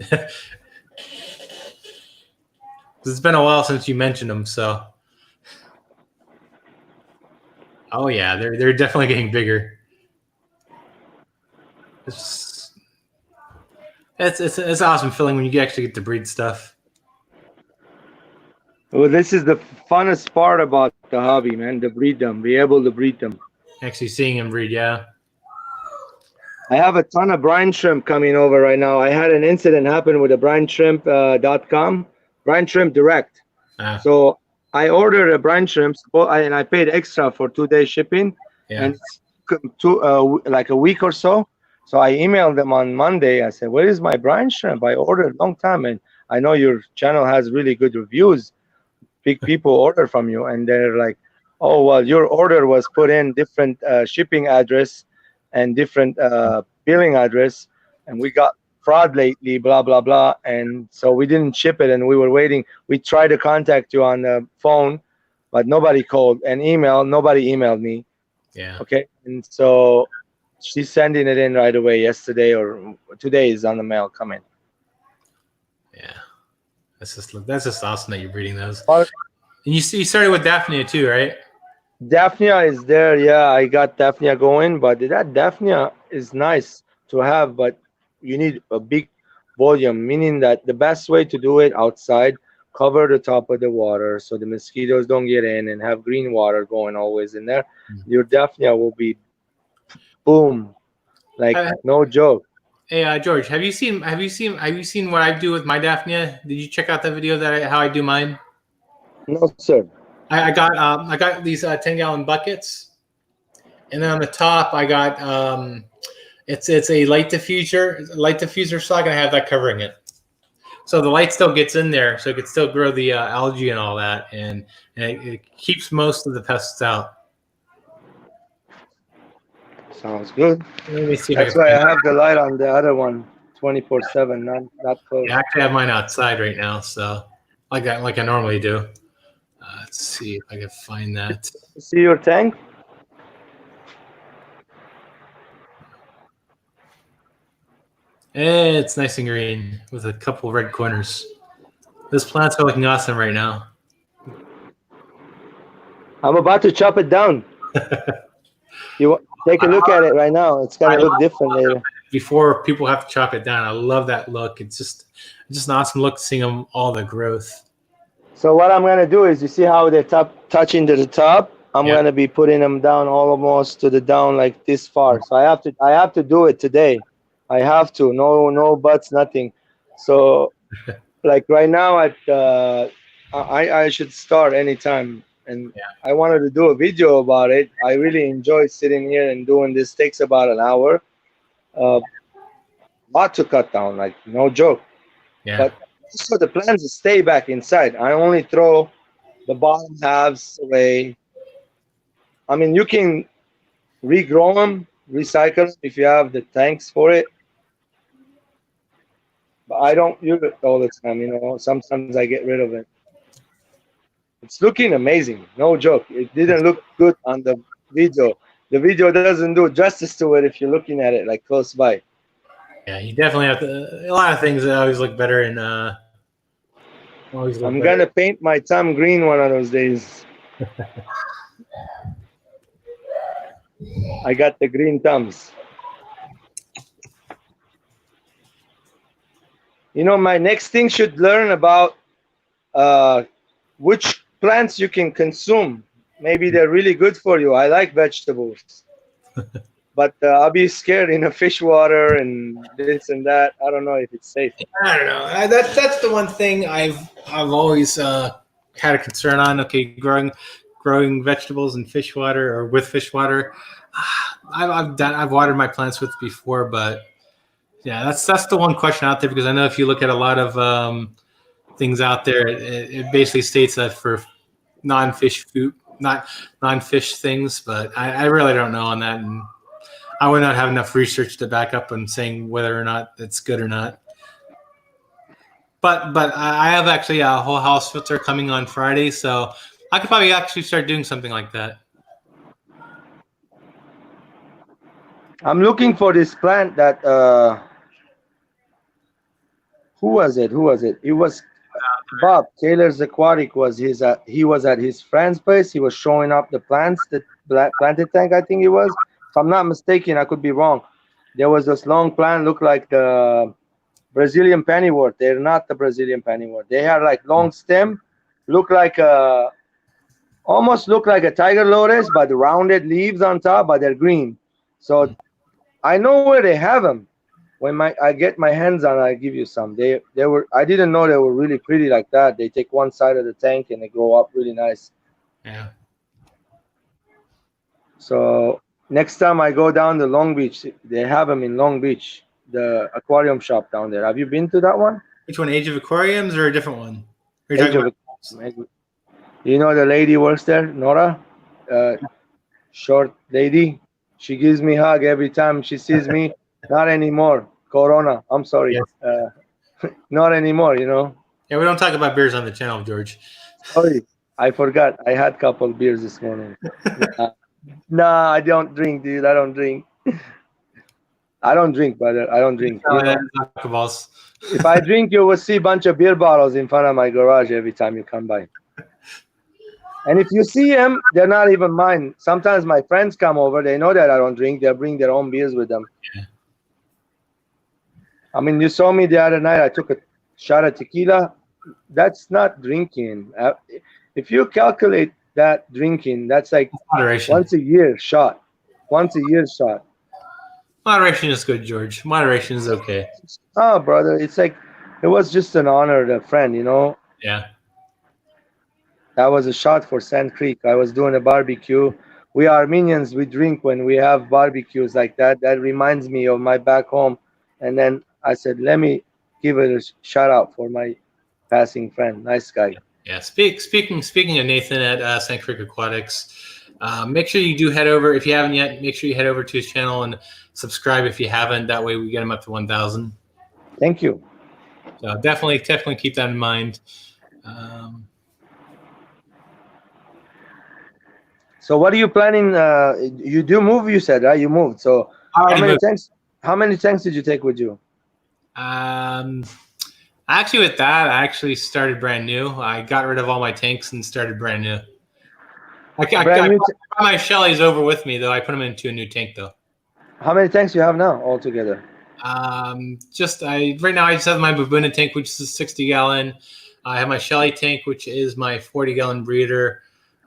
Speaker 1: it's been a while since you mentioned them. So, oh yeah, they're definitely getting bigger. It's an awesome feeling when you actually get to breed stuff.
Speaker 2: Well, this is the funnest part about the hobby, man. To breed them, be able to breed them.
Speaker 1: Actually seeing them breed, yeah.
Speaker 2: I have a ton of brine shrimp coming over right now. I had an incident happen with a brineshrimp.com, brine shrimp direct.
Speaker 1: Ah,
Speaker 2: So I ordered a brine shrimp, and I paid extra for 2 day shipping,
Speaker 1: yeah.
Speaker 2: and it's like a week or so. So I emailed them on Monday. I said, "Where is my brine shrimp? I ordered a long time, and I know your channel has really good reviews. Big people order from you," and they're like, "Oh well, your order was put in different shipping address and different billing address, and we got fraud lately, blah blah blah, and so we didn't ship it, and we were waiting. We tried to contact you on the phone, but nobody called, and nobody emailed me.
Speaker 1: Yeah.
Speaker 2: Okay, and so she's sending it in right away. Yesterday or today is on the mail coming."
Speaker 1: Yeah. That's just awesome that you're breeding those.
Speaker 2: Well,
Speaker 1: And you started with Daphnia too, right?
Speaker 2: Daphnia is there. Yeah, I got Daphnia going, but that Daphnia is nice to have, but you need a big volume, meaning that the best way to do it outside, cover the top of the water so the mosquitoes don't get in and have green water going always in there. Your Daphnia will be boom, like
Speaker 1: Uh,
Speaker 2: no joke.
Speaker 1: Hey, George, have you seen what I do with my Daphnia? Did you check out the video how I do mine?
Speaker 2: No, sir.
Speaker 1: I got these 10-gallon buckets, and then on the top I got it's a light diffuser. Light diffuser stock, and I have that covering it, so the light still gets in there, so it can still grow the algae and all that, and it keeps most of the pests out.
Speaker 2: Sounds good.
Speaker 1: Let me see if I
Speaker 2: That's
Speaker 1: can
Speaker 2: why
Speaker 1: find
Speaker 2: I have the light on the other one 24/7, not closed.
Speaker 1: I actually have mine outside right now, so like I normally do. Let's see if I can find that.
Speaker 2: See your tank?
Speaker 1: It's nice and green with a couple red corners. This plant's looking awesome right now.
Speaker 2: I'm about to chop it down. Take a look at it right now. It's gonna look different later.
Speaker 1: Before people have to chop it down, I love that look. It's just an awesome look seeing them all the growth.
Speaker 2: So what I'm gonna do is, you see how they're touching to the top? I'm
Speaker 1: Yeah.
Speaker 2: gonna be putting them down almost to the down like this far. So I have to do it today. I have to. No buts, nothing. So like right now I should start anytime. And
Speaker 1: Yeah.
Speaker 2: I wanted to do a video about it. I really enjoy sitting here and doing this. Takes about an hour. Lot to cut down, like no joke.
Speaker 1: Yeah.
Speaker 2: But so the plants stay back inside. I only throw the bottom halves away. I mean, you can regrow them, recycle them if you have the tanks for it. But I don't use it all the time. Sometimes I get rid of it. It's looking amazing, no joke. It didn't look good on the video. The video doesn't do justice to it if you're looking at it like close by.
Speaker 1: Yeah, you definitely have to. A lot of things that always look better and
Speaker 2: I'm gonna paint my thumb green one of those days. I got the green thumbs. My next thing should learn about which plants you can consume. Maybe they're really good for you. I like vegetables, but I'll be scared in a fish water and this and that. I don't know if it's safe.
Speaker 1: I don't know. That's the one thing I've always had a concern on. Okay, growing vegetables in fish water or with fish water. I've watered my plants with before, but yeah, that's the one question out there, because I know if you look at a lot of things out there, it basically states that for non-fish food, not non-fish things, but I really don't know on that, and I would not have enough research to back up on saying whether or not it's good or not. But I have actually a whole house filter coming on Friday, so I could probably actually start doing something like that.
Speaker 2: I'm looking for this plant that who was it? It was Bob Taylor's Aquatic. He was at his friend's place. He was showing up the plants, the planted tank, I think it was. If I'm not mistaken, I could be wrong. There was this long plant, looked like the Brazilian pennywort. They're not the Brazilian pennywort. They have like long stem, look like a almost look like a tiger lotus, but rounded leaves on top, but they're green. So I know where they have them. When I get my hands on, I give you some. They were I didn't know they were really pretty like that. They take one side of the tank and they grow up really nice.
Speaker 1: Yeah.
Speaker 2: So next time I go down to Long Beach, they have them in Long Beach, the aquarium shop down there. Have you been to that one?
Speaker 1: Which one? Age of Aquariums or a different one? Or
Speaker 2: Age of You know the lady works there, Nora, short lady. She gives me a hug every time she sees me. Not anymore. Corona. I'm sorry.
Speaker 1: Yes.
Speaker 2: Not anymore. You know.
Speaker 1: Yeah, we don't talk about beers on the channel, George.
Speaker 2: Sorry, I forgot. I had a couple beers this morning. Nah, I don't drink, dude. I don't drink. I don't drink, brother. I don't drink. You know,
Speaker 1: Alcohols.
Speaker 2: if I drink, you will see a bunch of beer bottles in front of my garage every time you come by. And if you see them, they're not even mine. Sometimes my friends come over. They know that I don't drink. They'll bring their own beers with them.
Speaker 1: Yeah.
Speaker 2: I mean, you saw me the other night. I took a shot of tequila. That's not drinking. If you calculate that drinking, that's like
Speaker 1: Moderation.
Speaker 2: once a year shot. Once a year shot.
Speaker 1: Moderation is good, George. Moderation is okay.
Speaker 2: Oh, brother, it's like it was just an honor to a friend, you know.
Speaker 1: Yeah.
Speaker 2: That was a shot for Sand Creek. I was doing a barbecue. We Armenians, we drink when we have barbecues like that. That reminds me of my back home. And then I said, let me give it a shout out for my passing friend. Nice guy.
Speaker 1: Yeah. Speaking of Nathan at Sand Creek Aquatics, make sure you do head over. If you haven't yet, make sure you head over to his channel and subscribe if you haven't. That way we get him up to 1,000.
Speaker 2: Thank you.
Speaker 1: So definitely keep that in mind.
Speaker 2: So what are you planning? You do move, you said, right? You moved. So how many tanks did you take with you?
Speaker 1: Actually, with that, I actually started brand new. I got rid of all my tanks and started brand new. I got my Shellys over with me, though. I put them into a new tank, though.
Speaker 2: How many tanks you have now altogether?
Speaker 1: Right now I just have my Babuna tank, which is a 60-gallon. I have my Shelly tank, which is my 40-gallon breeder.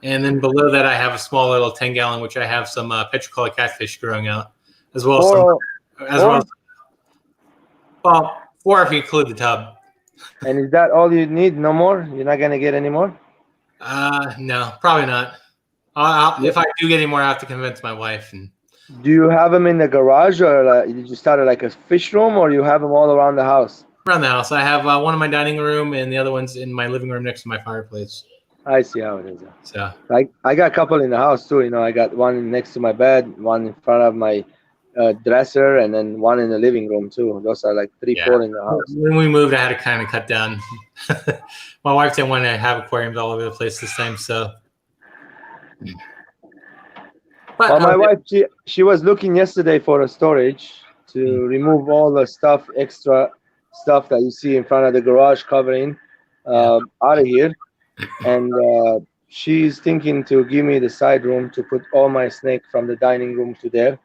Speaker 1: And then below that, I have a small little 10-gallon, which I have some petricola catfish growing out, as well as well, 4 if you include the tub.
Speaker 2: And is that all you need? No more? You're not gonna get any more?
Speaker 1: No, probably not. If I do get any more, I have to convince my wife. And
Speaker 2: do you have them in the garage, or did you start like a fish room, or you have them all around the house?
Speaker 1: Around the house, I have one in my dining room, and the other one's in my living room next to my fireplace.
Speaker 2: I see how it is.
Speaker 1: So
Speaker 2: I got a couple in the house too. You know, I got one next to my bed, one in front of my dresser, and then one in the living room too. Those are like 4 in the house.
Speaker 1: When we moved, I had to kind of cut down. My wife didn't want to have aquariums all over the place this time, so. But,
Speaker 2: well, my wife, she was looking yesterday for a storage to remove all the extra stuff that you see in front of the garage covering out of here. And she's thinking to give me the side room to put all my snake from the dining room to there.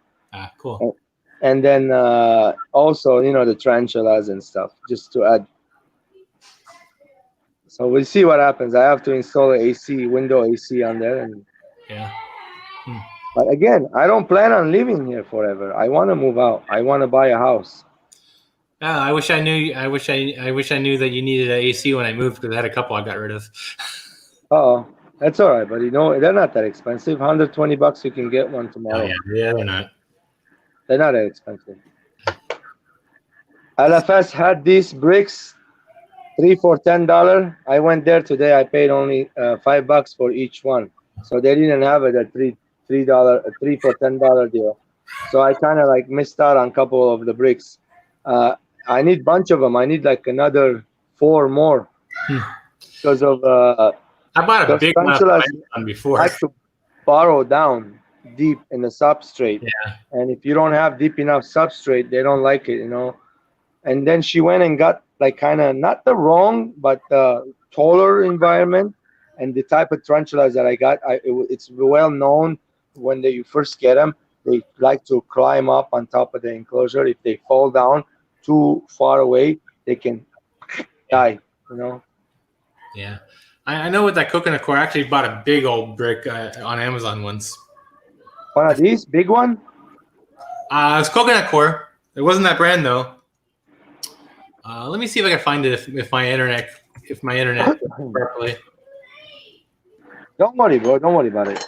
Speaker 1: Cool.
Speaker 2: And then also, you know, the tarantulas and stuff, just to add. So we'll see what happens. I have to install a window AC on there. And But again, I don't plan on living here forever. I want to move out. I want to buy a house.
Speaker 1: I wish I knew. I wish I knew that you needed an AC when I moved, because I had a couple I got rid of.
Speaker 2: Oh, that's all right, but you know they're not that expensive. $120 you can get one tomorrow.
Speaker 1: Oh, yeah, they're not.
Speaker 2: They're not that expensive. LFS had these bricks, 3 for $10. I went there today. I paid only $5 for each one, so they didn't have it at $3 for $10 deal. So I kind of like missed out on a couple of the bricks. I need a bunch of them. I need like another 4 more because of.
Speaker 1: I bought a big one before.
Speaker 2: I like to burrow down deep in the substrate, and if you don't have deep enough substrate, they don't like it, you know. And then she went and got like kind of not the wrong, but taller environment, and the type of tarantulas that I got, it's well known when you first get them, they like to climb up on top of the enclosure. If they fall down too far away, they can die. You know.
Speaker 1: Yeah. I know with that coconut core, I actually bought a big old brick on Amazon once.
Speaker 2: One of these big one.
Speaker 1: It's coconut core. It wasn't that brand though. Let me see if I can find it if my internet properly.
Speaker 2: Don't worry, bro. Don't worry about it.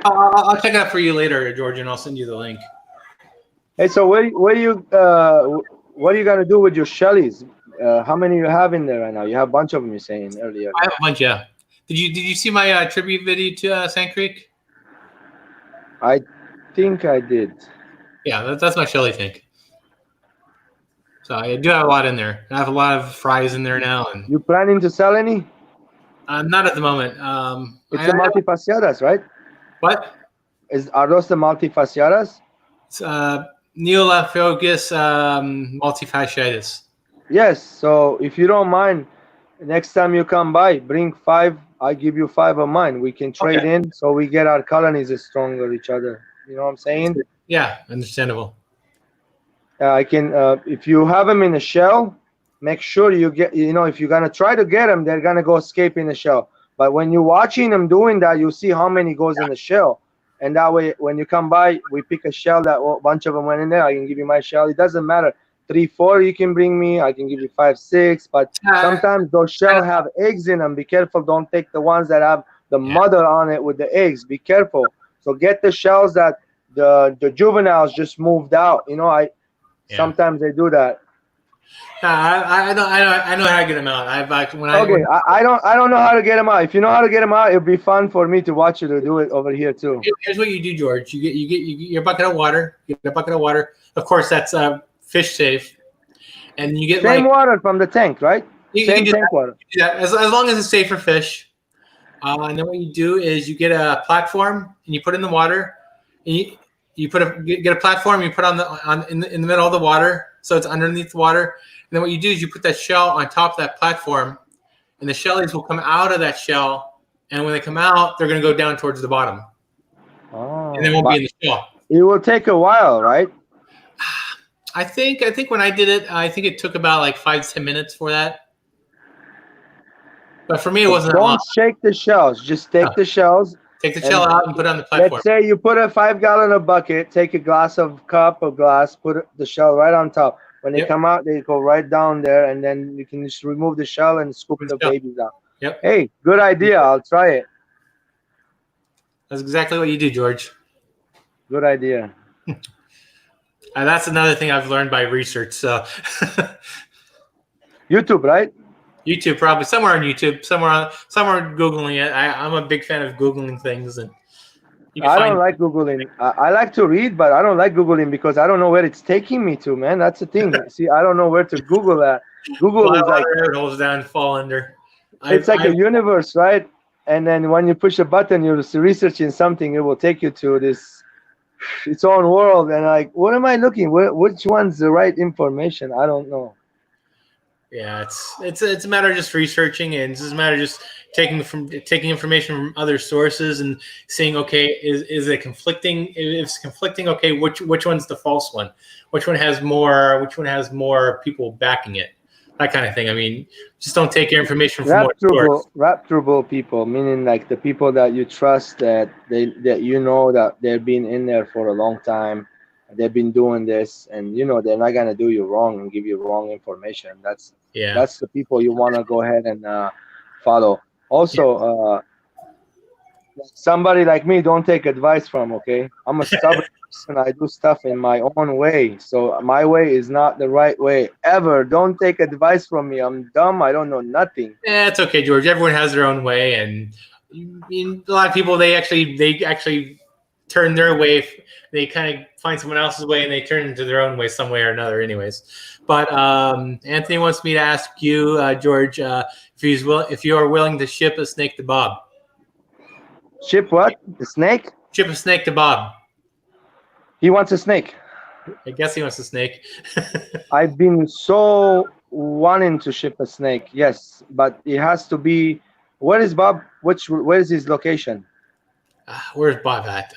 Speaker 1: I'll check it out for you later, George, and I'll send you the link.
Speaker 2: Hey, so what are you gonna do with your shellies? How many you have in there right now? You have a bunch of them. You saying earlier.
Speaker 1: I have a bunch, yeah. Did you see my tribute video to Sand Creek?
Speaker 2: I think I did.
Speaker 1: Yeah, that's my shelly tank. So I do have a lot in there. I have a lot of fries in there now, and
Speaker 2: You planning to sell any?
Speaker 1: not at the moment.
Speaker 2: It's the multifasciatas, right?
Speaker 1: What?
Speaker 2: Are those the multifasciatas?
Speaker 1: It's Neolophogus multifasciitis.
Speaker 2: Yes. So if you don't mind, next time you come by, bring 5. I give you 5 of mine. We can trade in, so we get our colonies stronger each other. You know what I'm saying?
Speaker 1: Yeah, understandable.
Speaker 2: I can. If you have them in a shell, make sure you get. You know, if you're gonna try to get them, they're gonna go escape in the shell. But when you're watching them doing that, you see how many goes in the shell, and that way, when you come by, we pick a shell that a bunch of them went in there. I can give you my shell. It doesn't matter. 3, 4 you can bring me. I can give you 5, 6. But sometimes those shells have eggs in them. Be careful. Don't take the ones that have the mother on it with the eggs. Be careful. So get the shells that the juveniles just moved out. You know, sometimes they do that.
Speaker 1: I know how to get them out. I
Speaker 2: don't know how to get them out. If you know how to get them out, it'll be fun for me to watch you to do it over here too.
Speaker 1: Here's what you do, George. You get your bucket of water. You get a bucket of water. Of course, that's fish safe. And you get
Speaker 2: same water from the tank, right? Same tank water.
Speaker 1: Yeah, as long as it's safe for fish. And then what you do is you get a platform and you put in the water. And you get a platform. You put in the middle of the water, so it's underneath the water. And then what you do is you put that shell on top of that platform, and the shellies will come out of that shell. And when they come out, they're going to go down towards the bottom, and they won't be in the shell.
Speaker 2: It will take a while, right?
Speaker 1: I think when I did it, I think it took about like 5 to 10 minutes for that. But for me, it wasn't that long.
Speaker 2: Don't shake the shells. Just take the shells.
Speaker 1: Take the shell out and put it on the platform.
Speaker 2: Let's say you put a 5-gallon bucket, take a cup of glass, put the shell right on top. When they come out, they go right down there, and then you can just remove the shell and scoop the babies out.
Speaker 1: Yep.
Speaker 2: Hey, good idea. I'll try it.
Speaker 1: That's exactly what you do, George.
Speaker 2: Good idea.
Speaker 1: And that's another thing I've learned by research. So
Speaker 2: YouTube, right?
Speaker 1: YouTube, probably somewhere on YouTube, somewhere Googling it. I'm a big fan of Googling things, and
Speaker 2: I don't like Googling. I like to read, but I don't like Googling because I don't know where it's taking me to, man. That's the thing. See, I don't know where to Google at. Google is like
Speaker 1: rabbit holes down, fall under.
Speaker 2: It's like a universe, right? And then when you push a button, you're researching something. It will take you to its own world. And like, what am I looking? Which one's the right information? I don't know.
Speaker 1: Yeah, it's a matter of just researching, and it's just a matter of just taking information from other sources and seeing, okay, is it conflicting? If it's conflicting, okay, which one's the false one? Which one has more people backing it? That kind of thing. I mean, just don't take your information from one source.
Speaker 2: Reputable people, meaning like the people that you trust, that you know that they've been in there for a long time. They've been doing this, and you know they're not gonna do you wrong and give you wrong information. That's the people you want to go ahead and follow. Also, somebody like me, don't take advice from. Okay, I'm a stubborn person. I do stuff in my own way, so my way is not the right way ever. Don't take advice from me. I'm dumb. I don't know nothing.
Speaker 1: Yeah, it's okay, George. Everyone has their own way, and a lot of people they actually turn their way. They kind of find someone else's way and they turn into their own way some way or another anyways. But Anthony wants me to ask you, George, if you are willing to ship a snake to Bob.
Speaker 2: Ship what? The snake?
Speaker 1: Ship a snake to Bob.
Speaker 2: He wants a snake.
Speaker 1: I guess he wants a snake.
Speaker 2: I've been so wanting to ship a snake, yes. But it has to be, where is Bob? Where is his location?
Speaker 1: Where's Bob at?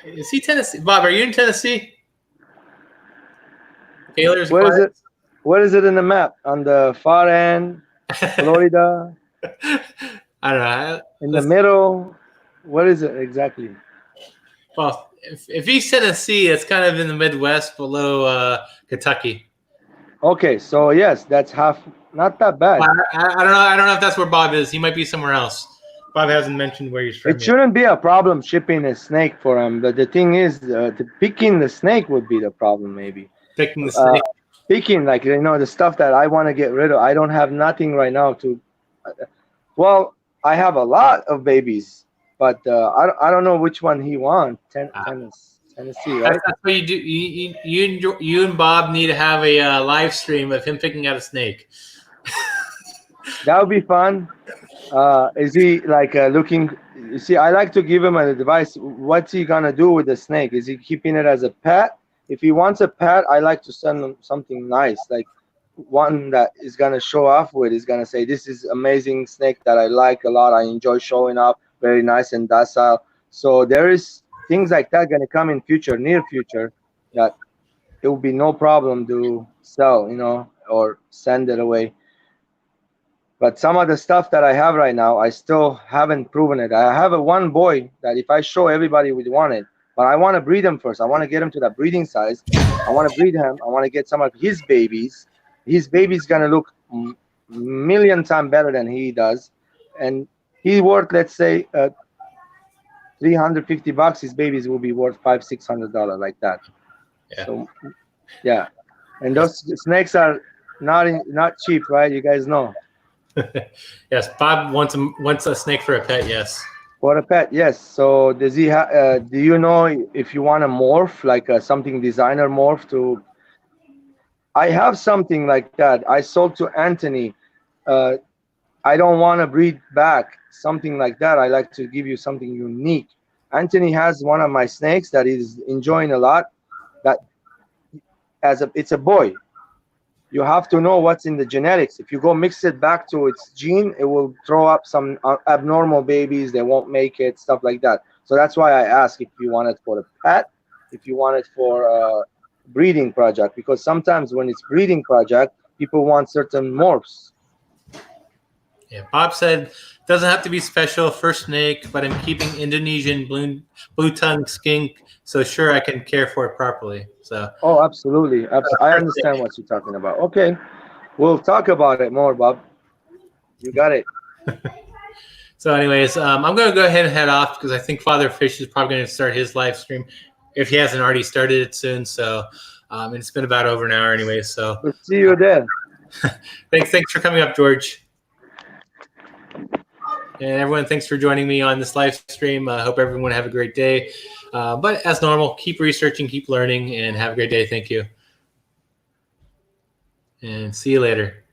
Speaker 1: Is he Tennessee? Bob, are you in Tennessee? Taylor's.
Speaker 2: Where is it? What is it in the map? On the far end, Florida.
Speaker 1: I don't know.
Speaker 2: In the middle. What is it exactly?
Speaker 1: Well, if he's Tennessee, it's kind of in the Midwest below Kentucky.
Speaker 2: Okay, so yes, that's half. Not that bad.
Speaker 1: I don't know. I don't know if that's where Bob is. He might be somewhere else. Bob hasn't mentioned where he's from
Speaker 2: It
Speaker 1: yet.
Speaker 2: shouldn't be a problem shipping a snake for him, but the thing is, picking the snake would be the problem, maybe.
Speaker 1: Picking the snake.
Speaker 2: Picking, like, the stuff that I want to get rid of. I don't have nothing right now to. Well, I have a lot of babies, but I don't know which one he wants. Tennessee, right?
Speaker 1: That's what you do. You and Bob need to have a live stream of him picking out a snake.
Speaker 2: That would be fun. Is he like looking? You see, I like to give him an advice. What's he gonna do with the snake? Is he keeping it as a pet? If he wants a pet, I like to send him something nice, like one that is gonna show off with. Is gonna say, "This is amazing snake that I like a lot. I enjoy showing up. Very nice and docile." So there is things like that gonna come in future, near future, that it will be no problem to sell, or send it away. But some of the stuff that I have right now, I still haven't proven it. I have one boy that if I show everybody would want it, but I want to breed him first. I want to get him to that breeding size. I want to breed him. I want to get some of his babies. His baby's gonna look million times better than he does, and he's worth, let's say, $350. His babies will be worth $500-600 like that.
Speaker 1: Yeah.
Speaker 2: So, yeah, and those snakes are not cheap, right? You guys know.
Speaker 1: Yes, Bob wants a snake for a pet. Yes.
Speaker 2: For a pet, yes. So does he do you know if you want to morph, like something designer morph to? I have something like that. I sold to Anthony. I don't want to breed back, something like that. I like to give you something unique. Anthony has one of my snakes that he's enjoying a lot. That it's a boy. You have to know what's in the genetics. If you go mix it back to its gene, it will throw up some abnormal babies. They won't make it, stuff like that. So that's why I ask if you want it for a pet, if you want it for a breeding project, because sometimes when it's breeding project, people want certain morphs.
Speaker 1: Yeah, Bob said doesn't have to be special for snake, but I'm keeping Indonesian blue tongue skink, so sure I can care for it properly. So.
Speaker 2: Oh, absolutely. I understand what you're talking about. Okay, we'll talk about it more, Bob. You got it.
Speaker 1: So, anyways, I'm going to go ahead and head off because I think Father Fish is probably going to start his live stream if he hasn't already started it soon. So, it's been about over an hour, anyways. So,
Speaker 2: we'll see you there.
Speaker 1: Thanks for coming up, George. And everyone, thanks for joining me on this live stream. I hope everyone have a great day. But as normal, keep researching, keep learning, and have a great day. Thank you. And see you later.